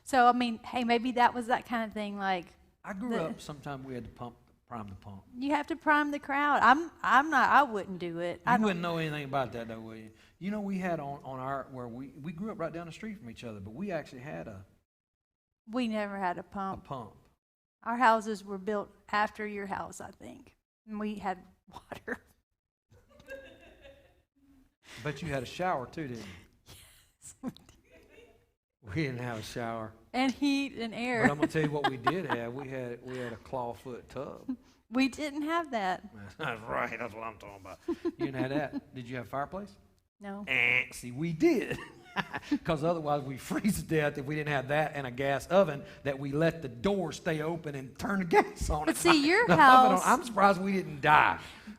So, I mean, hey, maybe that was that kind of thing, like, I grew up, sometime we had to prime the pump. you have to prime the crowd. I wouldn't do it. You wouldn't know anything about that, though, would you? You know, we had on our, where we grew up right down the street from each other, but we actually had We never had a a pump. pump. Our houses were built after your house, I think. And we had water. But you had a shower too, didn't you? We didn't have a shower. And heat and But air. I'm gonna tell you what we did have. We had a clawfoot tub. We didn't have that. That's right. That's what I'm talking about. You didn't have that. Did you have a fireplace? No. See, we did. Because otherwise we freeze to death if we didn't have that and a gas oven that we let the door stay open and turn the gas on. But see, your The oven house- I'm surprised we didn't die.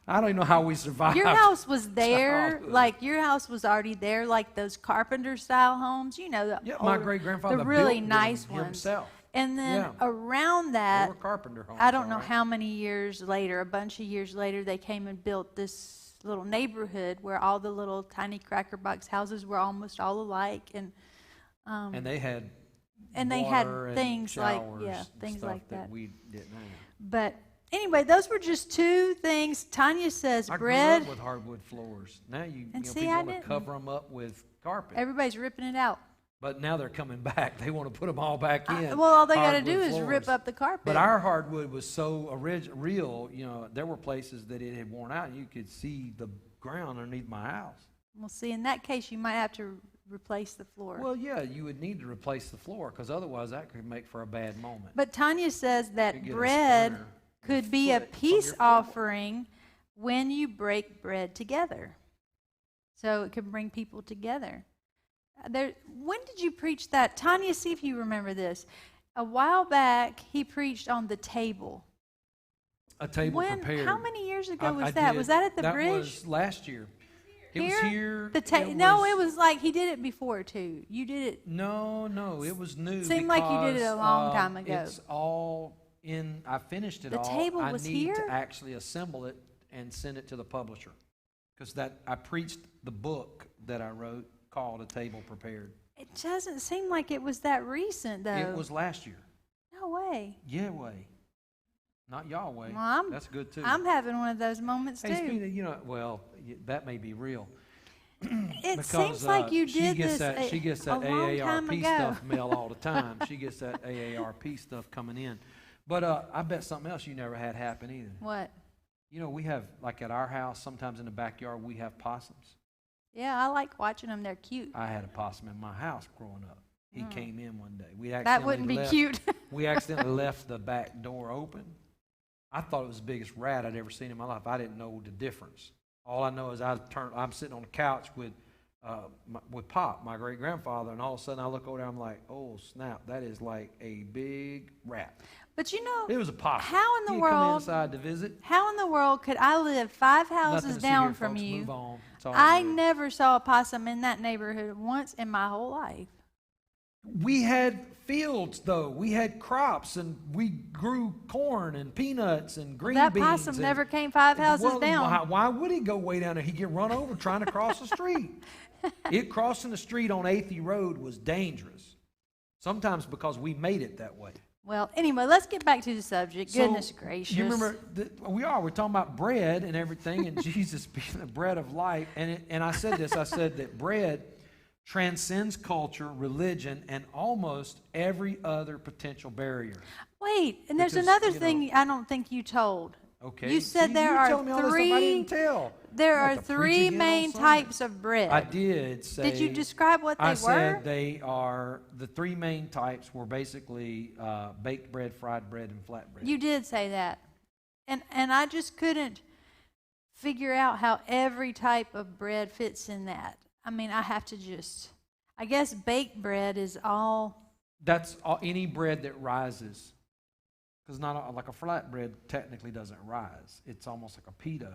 I don't even know how we survived. Your house was there, childhood. like your house was already there, like those carpenter style homes, you know, the Yeah, my older- great-grandfather the really built them nice ones. himself. And then Yeah. around They that, were carpenter homes. I don't know all right. how many years later, a bunch of years later, they came and built this little neighborhood where all the little tiny cracker box houses were almost all alike, and And they had they had water and things like showers and things stuff like that. we didn't have. But anyway, those were just two things. Tanya says I bread. grew up with hardwood floors. Now And know, see, people I want to didn't. cover them up with carpet. Everybody's ripping it out. But now they're coming back. They want to put them all back in. Well, all they got to hardwood do is floors. rip up the carpet. But our hardwood was so real, you know, there were places that it had worn out and you could see the ground underneath my house. Well, see, in that case, you might have to replace the floor. Well, yeah, you would need to replace the floor because otherwise that could make for a bad moment. But Tanya says You that get a bread splinter in could your be a foot from peace your floor. offering when you break bread together. So it can bring people together. When did you preach that? Tanya, see if you remember this. A while back, he preached on the table. A table prepared. How many years ago I was that? did. Was that at the that bridge? was last year. It was here. No, it was like he did it before too. You did it. No, it was new. Seemed like you did it a because, long time ago. It's all in. I finished it The all. table I was need here? to actually assemble it and send it to the publisher, because I preached the book that I wrote called A Table Prepared. It doesn't seem like it was that recent though. It was last year. No way. Yeah, way. Not Yahweh. Well, That's good too. I'm having one of those moments Hey, too. speaking of, you know, well, that may be real. It Because, seems like you she did gets this she gets that a long time AARP ago. stuff mail all the time. She gets that AARP stuff coming in. But I bet something else you never had happen either. What? You know, we have, like at our house, sometimes in the backyard, we have possums. Yeah, I like watching them. They're cute. I had a possum in my house growing up. He came in one day. We That accidentally wouldn't be left, cute. We accidentally left the back door open. I thought it was the biggest rat I'd ever seen in my life. I didn't know the difference. All I know is I'm sitting on the couch with Pop, my great-grandfather, and all of a sudden I look over there, I'm like, oh, snap, that is like a big rat. But you know, It was a possum. how in the He'd come world? inside to visit. How in the world could I live 5 Nothing houses to see down here, from folks. you? Move on. It's all I good. never saw a possum in that neighborhood once in my whole life. We had fields, though. We had crops, and we grew corn and peanuts and green That beans. possum and- never came 5 houses Well, down. Why would he go way down there? He'd get run over trying to cross the street. It crossing the street on 8th Road was dangerous. Sometimes because we made it that way. Well, anyway, let's get back to the subject. So, Goodness gracious. You remember, we're talking about bread and everything, and Jesus being the bread of life. And I said this, I said that bread transcends culture, religion, and almost every other potential barrier. Wait, and there's Because, another you know- thing I don't think you told. Okay. You said See, there you're are telling me all this stuff I didn't three. tell. There I are have to preach 3 again on main Sunday. types of bread. I did say. Did you describe what they I were? said they are, the 3 main types were basically baked bread, fried bread, and flat bread. You did say that. And I just couldn't figure out how every type of bread fits in that. I mean, I have to just, I guess baked bread is all, That's any bread that rises. Because like a flat bread technically doesn't rise. It's almost like a pita.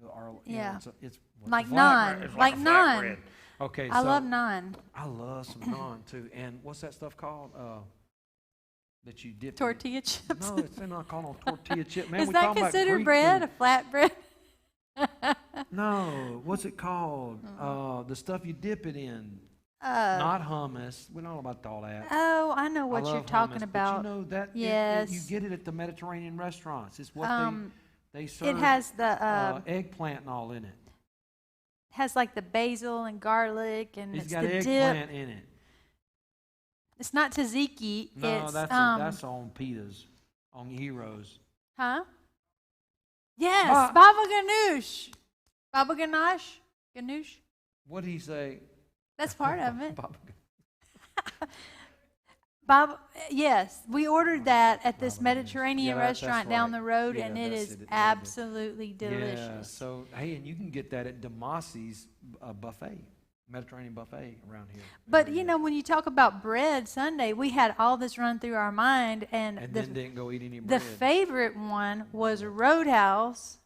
Or, you know, Yeah. it's Like flat bread. naan. It's Like a flat naan. bread. Okay, I so love naan. I love some naan too. And what's that stuff called? That you dip in? Tortilla chips. No, it's not called a tortilla chip. Man, Is we that talking about considered Greek bread? food. A flat bread? No, what's it called? The stuff you dip it in. Uh, Not hummus. We don't know about all that. oh, I know I what you're love talking hummus, about. But you know that Yes. you get it at the Mediterranean restaurants. It's what they serve. It has the eggplant and all in it. has like the basil and garlic and It's it's got the dip. eggplant in it. It's not tzatziki. No, it's that's on pitas, on heroes. huh? Yes, baba ganoush. Baba ganoush. Ganoush. What did he say? That's part of it. Baba- Bob, yes, we ordered that at this Baba ganoush. Mediterranean Yeah, that's restaurant down right. the road, Yeah, and it that's is it. It does it. absolutely Yeah. delicious. So hey, and you can get that at Damasi's buffet, Mediterranean buffet around here. But you know, when you talk about bread Sunday, we had all this run through our mind, and, and the then didn't go eat any the bread. favorite one was Roadhouse.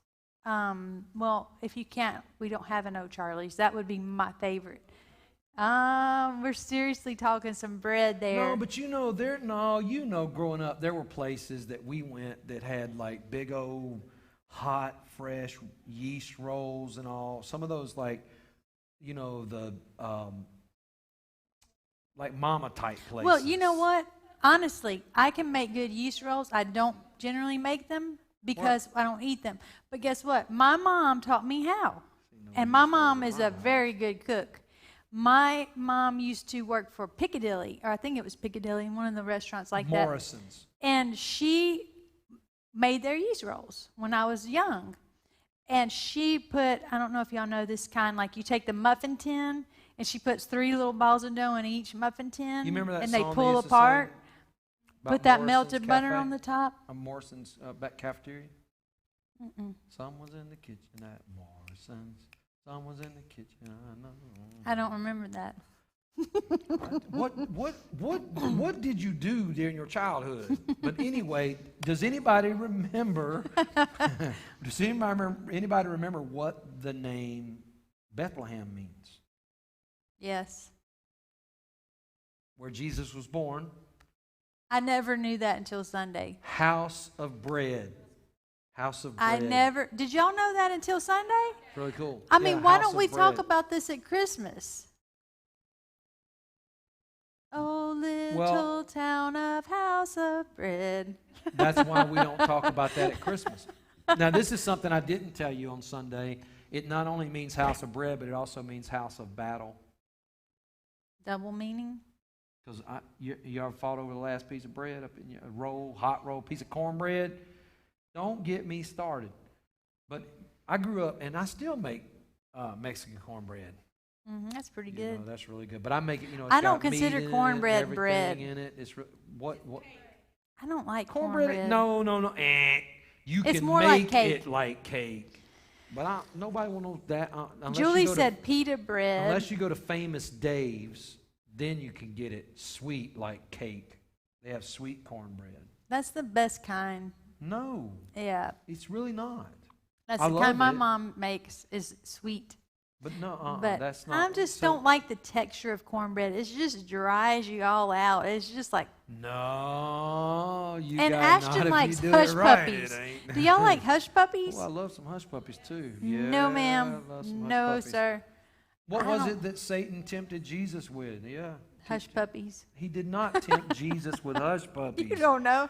Well, if you can't, we don't have an O'Charlie's. That would be my favorite. We're seriously talking some bread there. No, but growing up, there were places that we went that had like big old hot, fresh yeast rolls and all. Some of those like mama type places. Well, you know what? Honestly, I can make good yeast rolls. I don't generally make them because I don't eat them. But guess what? My mom taught me how. And my mom is a very good cook. My mom used to work for Piccadilly, or I think it was Piccadilly, in one of the restaurants like that. Morrison's. And she made their yeast rolls when I was young. And she put, I don't know if y'all know this kind, like you take the muffin tin, and she puts 3 little balls of dough in each muffin tin. You remember that and song they they pull used to apart, sing about put that Morrison's melted butter Cafe? on the top. Morrison's back cafeteria. Mm-mm. Someone's in the kitchen at Morrison's. Someone's in the kitchen. I know. I don't remember that. What did you do during your childhood? But anyway, does anybody remember? Does anybody remember what the name Bethlehem means? Yes. Where Jesus was born. I never knew that until Sunday. House of bread. House of bread. I never, did y'all know that until Sunday? It's really cool. I mean, Yeah, why house don't of we talk bread. about this at Christmas? Oh, little town of House of Bread. That's why we don't talk about that at Christmas. Now, this is something I didn't tell you on Sunday. It not only means house of bread, but it also means house of battle. Double meaning? Because you ever fought over the last piece of bread up in your hot roll, piece of cornbread? Don't get me started. But I grew up, and I still make Mexican cornbread. That's pretty You good. know, that's really good. But I make it, it's I don't got meat consider in it, cornbread everything bread. in it. It's what I don't like cornbread? cornbread. No. You It's can more like make cake. it like cake. But nobody will know that unless Julie you go said pita bread. unless you go to Famous Dave's, then you can get it sweet like cake. They have sweet cornbread. That's the best kind. No, Yeah. it's really not. That's I the love kind my it. mom makes is sweet. But no, But that's not. I just so, don't like the texture of cornbread. It just dries you all out. It's just like, No, you and got Ashton not if likes you do hush it right, puppies. it ain't. Do y'all like hush puppies? Oh, I love some hush puppies too. Yeah, No, ma'am. I love some hush No, puppies. sir. What I was don't- it that Satan tempted Jesus with? Yeah. Hush puppies. He did not tempt Jesus with hush You puppies. don't know.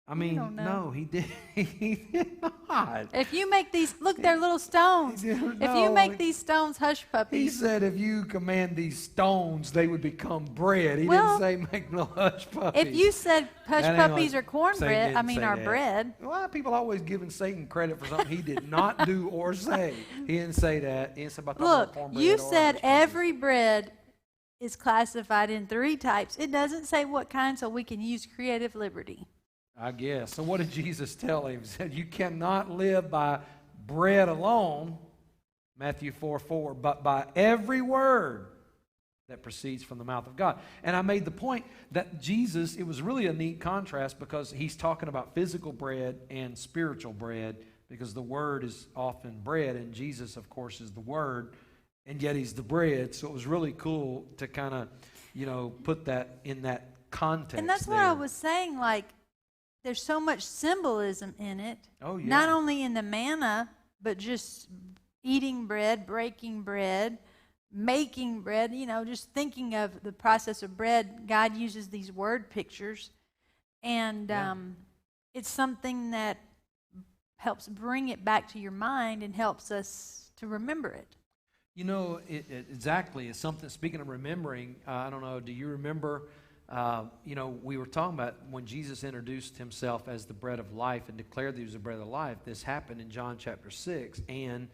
I mean, don't know. no, he did. He did not. If you make these, look, they're little stones. He didn't If you know. make these stones hush He puppies, said if you command these stones, they would become bread. He Well, didn't say make no hush puppies. if you said hush That ain't puppies like- are cornbread, Satan I didn't mean, say are that. bread. Why are people always giving Satan credit for something he did not do or say? He didn't say that. He didn't say about Look, cornbread you or said hush puppies. every bread is classified in 3 types. It doesn't say what kind, so we can use creative liberty. I guess. So what did Jesus tell him? He said, you cannot live by bread alone, Matthew 4:4, but by every word that proceeds from the mouth of God. And I made the point that Jesus, it was really a neat contrast because he's talking about physical bread and spiritual bread because the word is often bread and Jesus, of course, is the word and yet he's the bread. So it was really cool to kind of, put that in that context. And that's what I was saying, like, there's so much symbolism in it. Oh, yeah. Not only in the manna, but just eating bread, breaking bread, making bread, just thinking of the process of bread. God uses these word pictures. And it's something that helps bring it back to your mind and helps us to remember it. Exactly. It's something, speaking of remembering, I don't know, do you remember, we were talking about when Jesus introduced himself as the bread of life and declared that he was the bread of life. This happened in John chapter 6. And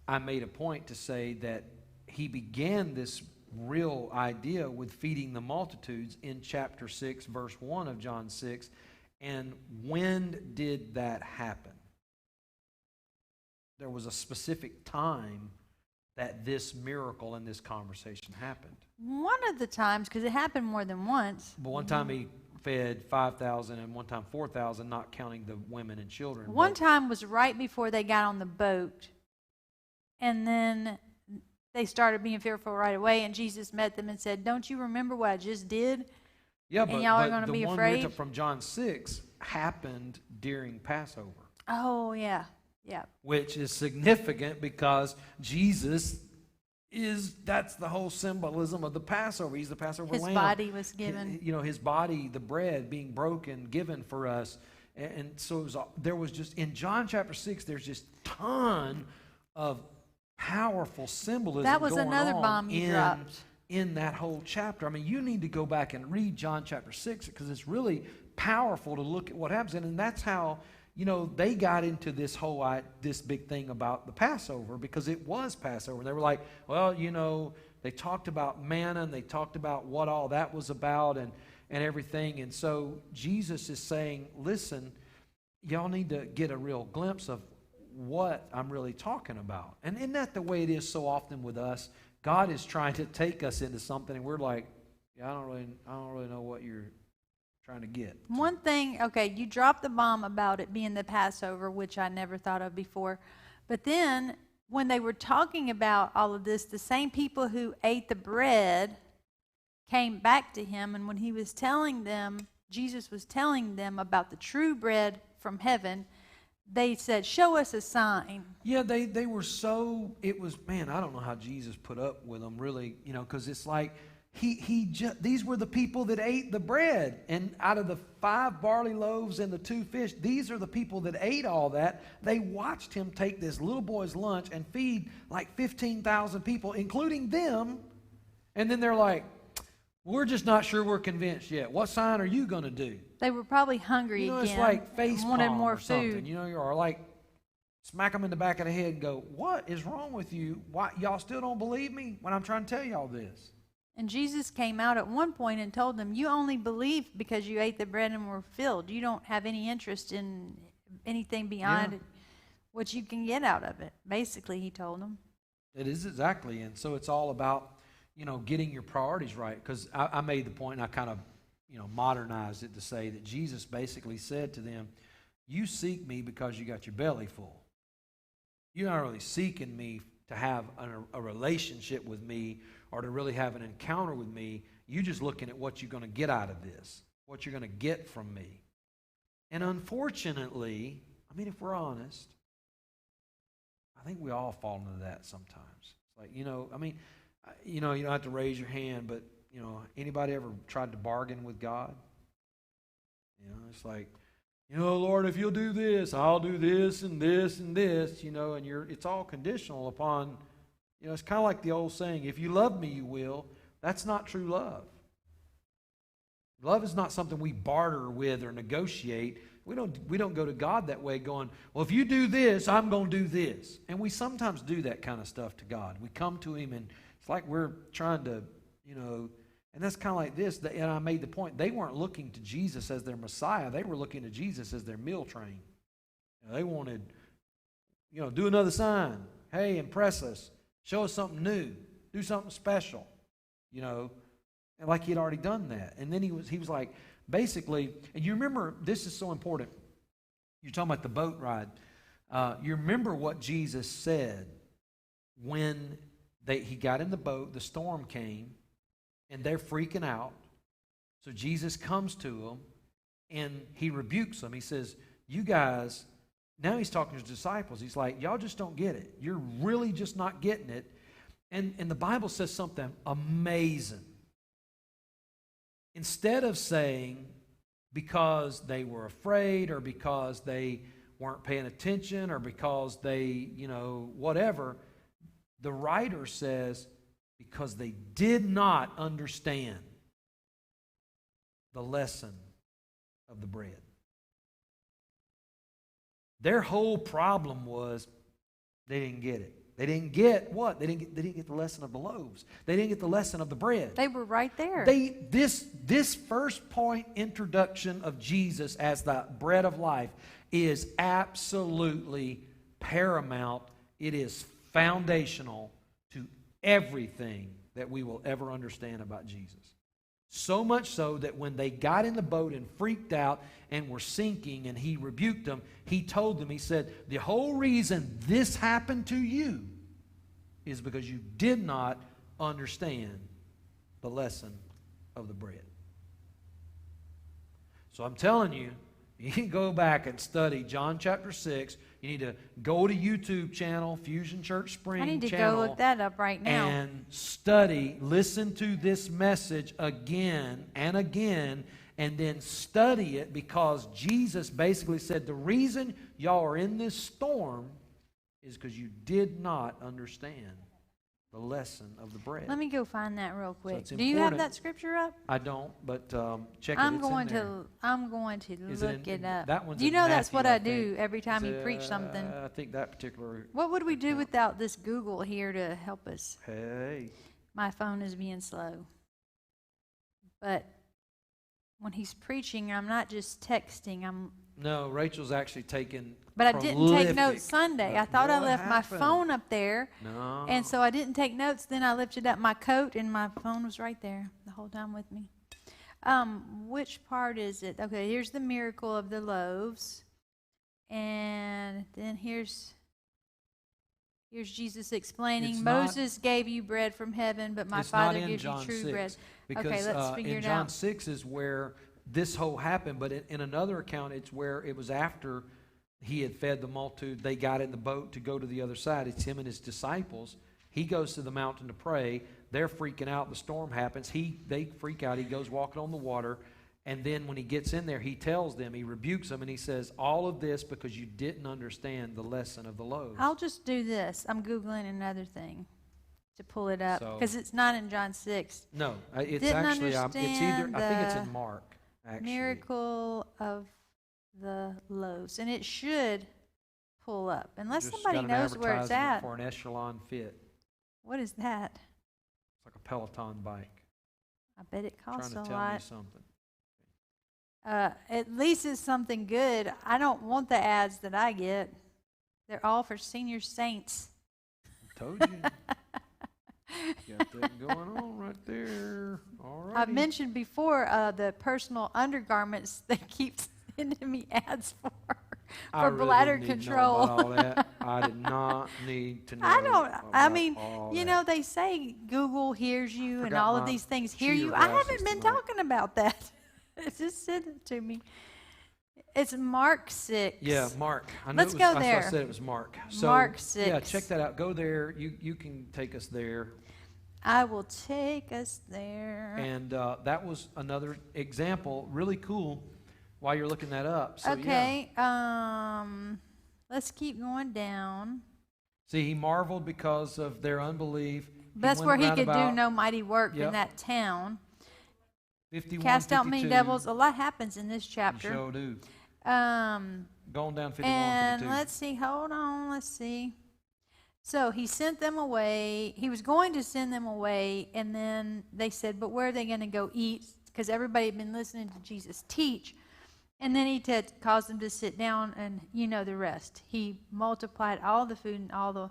I made a point to say that he began this real idea with feeding the multitudes in chapter 6, verse 1 of John 6. And when did that happen? There was a specific time that this miracle and this conversation happened. One of the times, because it happened more than once. But one time he fed 5,000 and one time 4,000, not counting the women and children. One time was right before they got on the boat. And then they started being fearful right away. And Jesus met them and said, don't you remember what I just did? Yeah, and y'all are but gonna the be one afraid? from John 6 happened during Passover. Oh, yeah. Yeah. Which is significant because Jesus that's the whole symbolism of the Passover. He's the Passover His lamb. body was given. His body, the bread being broken, given for us. And so there was just, in John chapter 6, there's just ton of powerful symbolism That was going another on bomb you dropped. in that whole chapter. I mean, you need to go back and read John chapter 6 because it's really powerful to look at what happens. And that's how, they got into this this big thing about the Passover because it was Passover. They were like, well, they talked about manna and they talked about what all that was about and everything. And so Jesus is saying, listen, y'all need to get a real glimpse of what I'm really talking about. And isn't that the way it is so often with us? God is trying to take us into something and we're like, yeah, I don't really know what you're trying to get. One thing, okay, you dropped the bomb about it being the Passover, which I never thought of before. But then when they were talking about all of this, the same people who ate the bread came back to him. And when he was telling them, Jesus was telling them about the true bread from heaven, they said, show us a sign. Yeah, they were so, it was, man, I don't know how Jesus put up with them really, because it's like, these were the people that ate the bread. And out of the 5 barley loaves and the 2 fish, these are the people that ate all that. They watched him take this little boy's lunch and feed like 15,000 people, including them. And then they're like, we're just not sure we're convinced yet. What sign are you going to do? They were probably hungry again. It's like face wanted palm more or something. food. Or like smack them in the back of the head and go, what is wrong with you? Why y'all still don't believe me when I'm trying to tell y'all this? And Jesus came out at one point and told them, you only believe because you ate the bread and were filled. You don't have any interest in anything beyond what you can get out of it. Basically, he told them. It is exactly. And so it's all about, getting your priorities right. Because I made the point, and I kind of, modernized it to say that Jesus basically said to them, you seek me because you got your belly full. You're not really seeking me to have a relationship with me or to really have an encounter with me. You're just looking at what you're going to get out of this, what you're going to get from me. And unfortunately, I mean, if we're honest, I think we all fall into that sometimes. It's like, you don't have to raise your hand, but, anybody ever tried to bargain with God? It's like, Lord, if you'll do this, I'll do this and this and this, and it's all conditional upon, it's kind of like the old saying, if you love me, you will. That's not true love. Love is not something we barter with or negotiate. We don't go to God that way going, well, if you do this, I'm going to do this. And we sometimes do that kind of stuff to God. We come to Him and it's like we're trying to, and that's kind of like this. And I made the point, they weren't looking to Jesus as their Messiah. They were looking to Jesus as their meal train. They wanted, do another sign. Hey, impress us. Show us something new. Do something special. And like he had already done that. And then he was like, basically, and you remember, this is so important. You're talking about the boat ride. You remember what Jesus said when he got in the boat, the storm came, and they're freaking out. So Jesus comes to them, and he rebukes them. He says, you guys, now he's talking to his disciples. He's like, y'all just don't get it. You're really just not getting it. And the Bible says something amazing. Instead of saying because they were afraid or because they weren't paying attention or because they, whatever, the writer says because they did not understand the lesson of the bread. Their whole problem was they didn't get it. They didn't get what? They didn't get the lesson of the loaves. They didn't get the lesson of the bread. They were right there. This first point introduction of Jesus as the bread of life is absolutely paramount. It is foundational to everything that we will ever understand about Jesus. So much so that when they got in the boat and freaked out and were sinking and he rebuked them, he told them, he said, the whole reason this happened to you is because you did not understand the lesson of the bread. So I'm telling you, you need to go back and study John chapter 6. You need to go to YouTube channel, Fusion Church Spring channel. I need to go look that up right now. And study, listen to this message again and again, and then study it, because Jesus basically said the reason y'all are in this storm is because you did not understand the lesson of the bread. Let me go find that real quick. So do you have that scripture up? I don't, but check it. I'm going to look it up. That one's you know that's Matthew, what I I do think. every time you preach something. I think that particular. What would we do without this Google here to help us? Hey. My phone is being slow. But when he's preaching, I'm not just texting. No, Rachel's actually taking. But I didn't take notes Sunday. I thought I left my happened? phone up there. No. And so I didn't take notes. Then I lifted up my coat, and my phone was right there the whole time with me. Which part is it? Okay, here's the miracle of the loaves. And then here's Jesus explaining, Moses gave you bread from heaven, but my Father gives you true bread. Because, okay, let's figure it out. In John 6 is where this whole happened, but in another account, it's where it was after he had fed the multitude. They got in the boat to go to the other side. It's him and his disciples. He goes to the mountain to pray. They're freaking out. The storm happens. They freak out. He goes walking on the water. And then when he gets in there, he tells them, he rebukes them, and he says, all of this because you didn't understand the lesson of the loaves. I'll just do this. I'm Googling another thing to pull it up, because it's not in John 6. No, it's Didn't actually, it's either, understand I think it's the in Mark, actually. Miracle of the loaves. And it should pull up, unless Just somebody got an knows where it's advertisement at. for an Echelon Fit. What is that? It's like a Peloton bike. I bet it costs Trying a to tell me lot. something. At least it's something good. I don't want the ads that I get. They're all for senior saints. I told you. Got that going on right there. All right. I've mentioned before the personal undergarments they keep sending me ads for really bladder didn't need to know control. about all that. I did not need to know. I about mean, all you that. know, they say Google hears you and Forgot all of my these things hear cheater you. I glasses haven't been tonight. talking about that. Just send it to me. It's Mark 6. Yeah, Mark. I knew Let's it was, go I there. said it was Mark. So, Mark Yeah, 6. check that out. Go there. You can take us there. I will take us there. And that was another example. Really cool. While you're looking that up. So, Okay. Yeah. Let's keep going down. See, he marveled because of their unbelief. That's went where he around could do about no mighty work in Yep. that town. 51, Cast out many 52. devils. A lot happens in this You chapter. sure do. Um, Going down 51, and 52. let's see. Hold on. Let's see. So he sent them away. He was going to send them away, and then they said, "But where are they going to go eat?" Because everybody had been listening to Jesus teach. And then he caused them to sit down, and you know the rest. He multiplied all the food and all the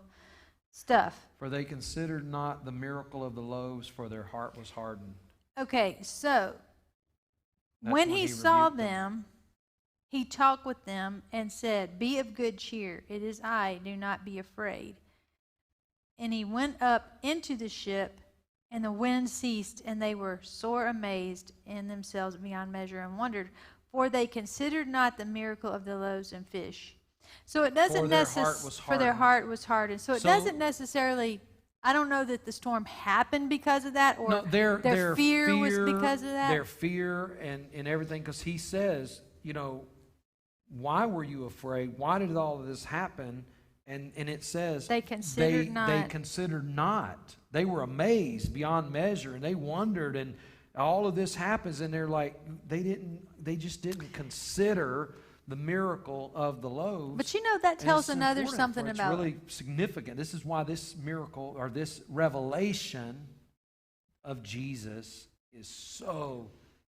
stuff. For they considered not the miracle of the loaves, for their heart was hardened. Okay, so That's when he saw rebuked them, he talked with them and said, "Be of good cheer. It is I. Do not be afraid." And he went up into the ship, and the wind ceased, and they were sore amazed in themselves beyond measure and wondered, for they considered not the miracle of the loaves and fish. So it doesn't For their heart was necessarily, for their hardened. heart was hardened. So it So- doesn't necessarily, I don't know that the storm happened because of that, or No, their fear was because of that. Their fear and everything, because he says, you know, why were you afraid? Why did all of this happen? And it says They considered not. They considered not. They were amazed beyond measure, and they wondered, and all of this happens, and they're like, they just didn't consider the miracle of the loaves. But you know, that And tells it's another important, something for it's about really significant. This is why this miracle or this revelation of Jesus is so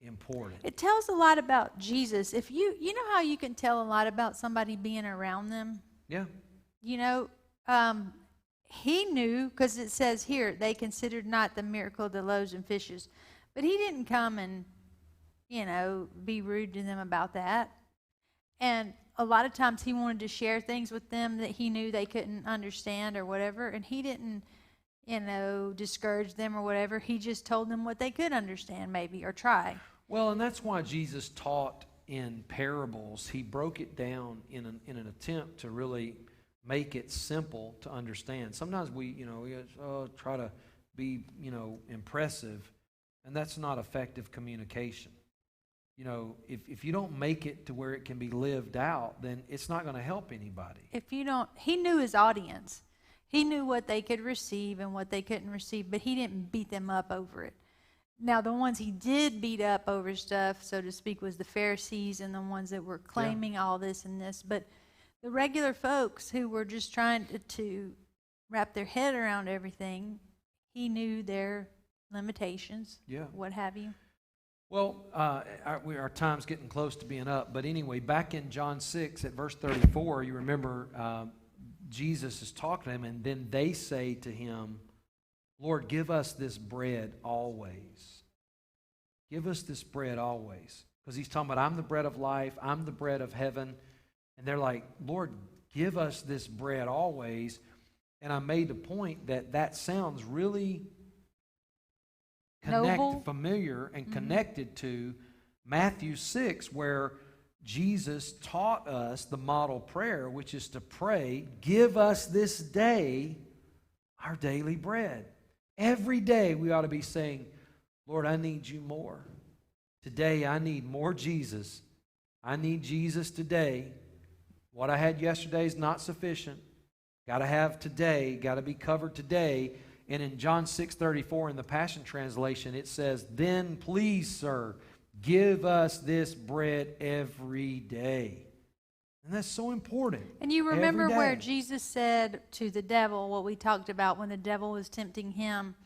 important. it tells a lot about Jesus. If you know how you can tell a lot about somebody being around them? Yeah. You know, he knew, because it says here, they considered not the miracle of the loaves and fishes. But he didn't come and, you know, be rude to them about that. And a lot of times he wanted to share things with them that he knew they couldn't understand or whatever. And he didn't, you know, discourage them or whatever. He just told them what they could understand maybe or try. Well, and that's why Jesus taught in parables. He broke it down in an attempt to really make it simple to understand. Sometimes we try to be, impressive, and that's not effective communication. You know, if you don't make it to where it can be lived out, then it's not going to help anybody. He knew his audience. He knew what they could receive and what they couldn't receive, but he didn't beat them up over it. Now, the ones he did beat up over stuff, so to speak, was the Pharisees and the ones that were claiming all this and this. But the regular folks who were just trying to wrap their head around everything, he knew their limitations, what have you. Well, our time's getting close to being up. But anyway, back in John 6 at verse 34, you remember Jesus is talking to them, and then they say to him, "Lord, give us this bread always. Give us this bread always." Because he's talking about, I'm the bread of life. I'm the bread of heaven. And they're like, "Lord, give us this bread always." And I made the point that sounds really familiar and connected to Matthew 6, where Jesus taught us the model prayer, which is to pray, "Give us this day our daily bread." Every day we ought to be saying, "Lord, I need you more. Today I need more Jesus. I need Jesus today. What I had yesterday is not sufficient. Got to have today, got to be covered today." And in John 6:34 in the Passion Translation, it says, "Then please, sir, give us this bread every day." And that's so important. And you remember Every where day. Jesus said to the devil, what we talked about when the devil was tempting him,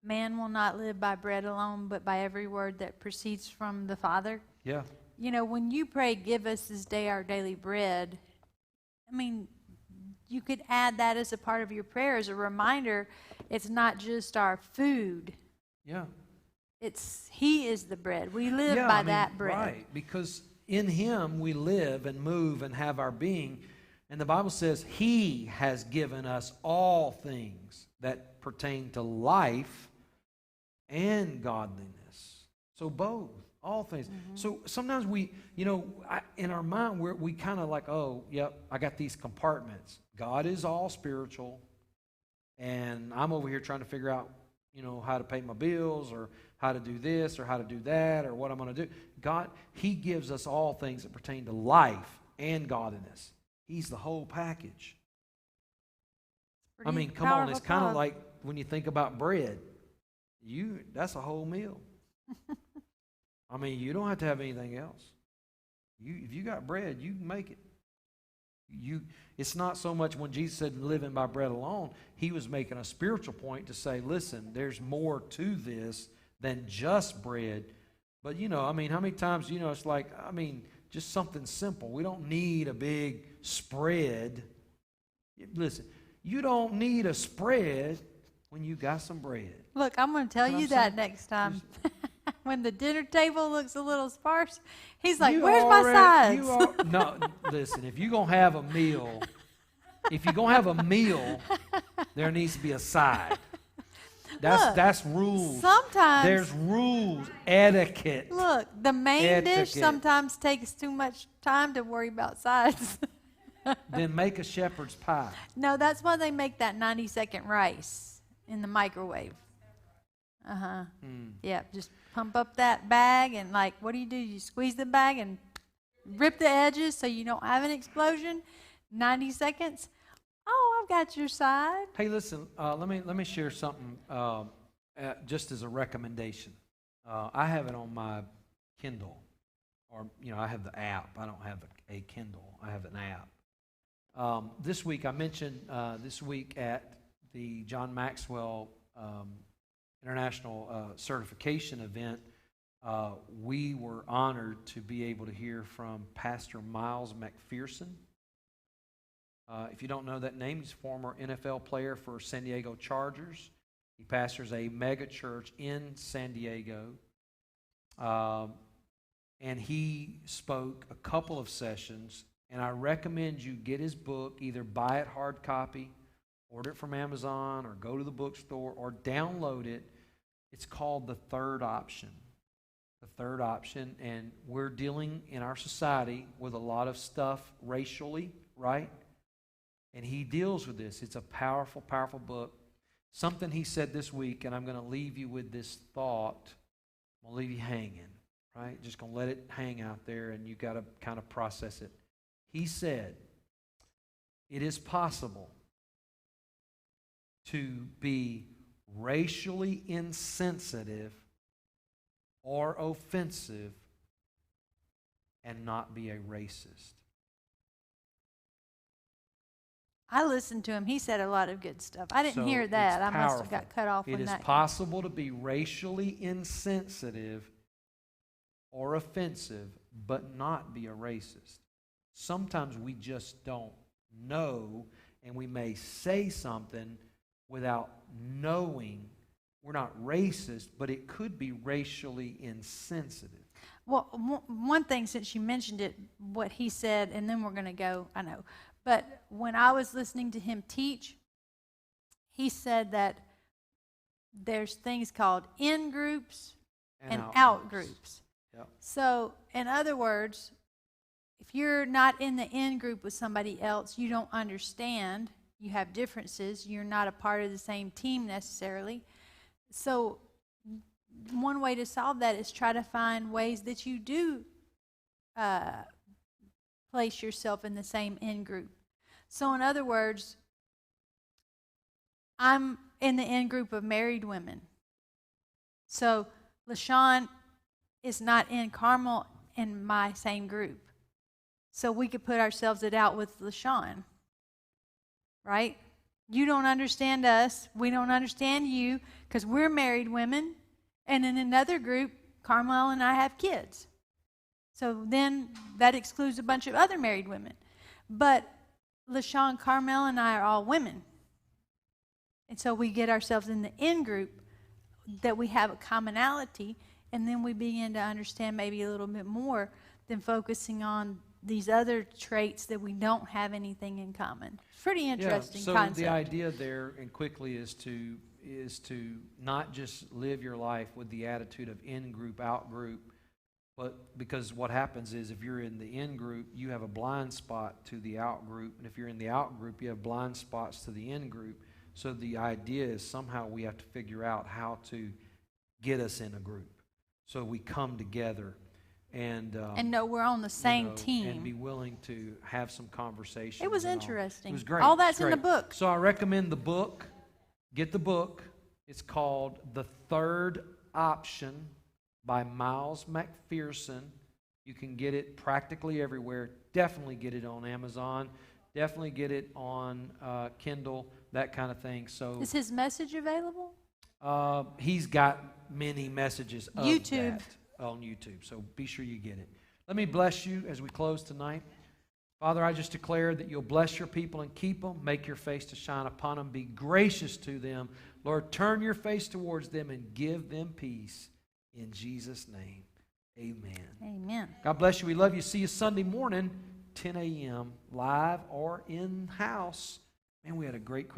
"Man will not live by bread alone, but by every word that proceeds from the Father." Yeah. You know, when you pray, "Give us this day our daily bread," I mean, you could add that as a part of your prayer, as a reminder. It's not just our food. Yeah. He is the bread. We live Yeah, by I mean, that bread. Right, because in him we live and move and have our being. And the Bible says he has given us all things that pertain to life and godliness. So both, all things. Mm-hmm. So sometimes we, in our mind, we kind of like, oh, yep, I got these compartments. God is all spiritual, and I'm over here trying to figure out, how to pay my bills or how to do this or how to do that or what I'm going to do. God, he gives us all things that pertain to life and godliness. He's the whole package. I mean, come on, it's kind of like when you think about bread. That's a whole meal. I mean, you don't have to have anything else. If you got bread, you can make it. It's not so much when Jesus said living by bread alone, he was making a spiritual point to say, listen, there's more to this than just bread. But, how many times, it's like, just something simple. We don't need a big spread. Listen, you don't need a spread when you got some bread. Look, I'm going to tell you that next time. When the dinner table looks a little sparse, he's like, where's my sides? No, listen, if you're going to have a meal, there needs to be a side. That's rules. Sometimes there's rules, etiquette. Look, the main dish sometimes takes too much time to worry about sides. Then make a shepherd's pie. No, that's why they make that 90-second rice in the microwave. Yeah, just pump up that bag and what do? You squeeze the bag and rip the edges so you don't have an explosion. 90 seconds. Oh, I've got your side. Hey, listen, let me share something just as a recommendation. I have it on my Kindle, or I have the app. I don't have a Kindle. I have an app. This week I mentioned at the John Maxwell International Certification event, we were honored to be able to hear from Pastor Miles McPherson. If you don't know that name, he's a former NFL player for San Diego Chargers. He pastors a mega church in San Diego. And he spoke a couple of sessions, and I recommend you get his book, either buy it hard copy, order it from Amazon, or go to the bookstore, or download it. It's called The Third Option. The Third Option, and we're dealing in our society with a lot of stuff racially, right? And he deals with this. It's a powerful, powerful book. Something he said this week, and I'm going to leave you with this thought. I'm going to leave you hanging, right? Just going to let it hang out there, and you got to kind of process it. He said, it is possible to be racially insensitive or offensive and not be a racist. I listened to him. He said a lot of good stuff. I didn't hear that. I must have got cut off when that. It is possible to be racially insensitive or offensive, but not be a racist. Sometimes we just don't know, and we may say something without knowing. We're not racist, but it could be racially insensitive. Well, one thing, since you mentioned it, what he said, and then we're going to go, I know. But when I was listening to him teach, he said that there's things called in groups and out groups. Yep. So, in other words, if you're not in the in group with somebody else, you don't understand. You have differences. You're not a part of the same team necessarily. So one way to solve that is try to find ways that you do place yourself in the same in group. So in other words, I'm in the in group of married women. So LaShawn is not in Carmel in my same group. So we could put ourselves out with LaShawn. Right? You don't understand us. We don't understand you because we're married women. And in another group, Carmel and I have kids. So then that excludes a bunch of other married women. But LaShawn, Carmel, and I are all women. And so we get ourselves in the in group that we have a commonality, and then we begin to understand maybe a little bit more than focusing on these other traits that we don't have anything in common. Pretty interesting so concept. the idea there, and quickly, is to not just live your life with the attitude of in group, out group, but because what happens is if you're in the in group, you have a blind spot to the out group, and if you're in the out group, you have blind spots to the in group. So the idea is somehow we have to figure out how to get us in a group, so we come together and know we're on the same team. and be willing to have some conversations. It was and all. interesting. It was great. All that's It's in the great. book. So I recommend the book. Get the book. It's called The Third Option by Miles McPherson. You can get it practically everywhere. Definitely get it on Amazon. Definitely get it on Kindle, that kind of thing. So Is his message available? he's got many messages of YouTube. that on YouTube. So be sure you get it. Let me bless you as we close tonight. Father, I just declare that you'll bless your people and keep them. Make your face to shine upon them. Be gracious to them. Lord, turn your face towards them and give them peace. In Jesus' name, amen. Amen. God bless you. We love you. See you Sunday morning, 10 a.m., live or in-house. Man, we had a great crowd.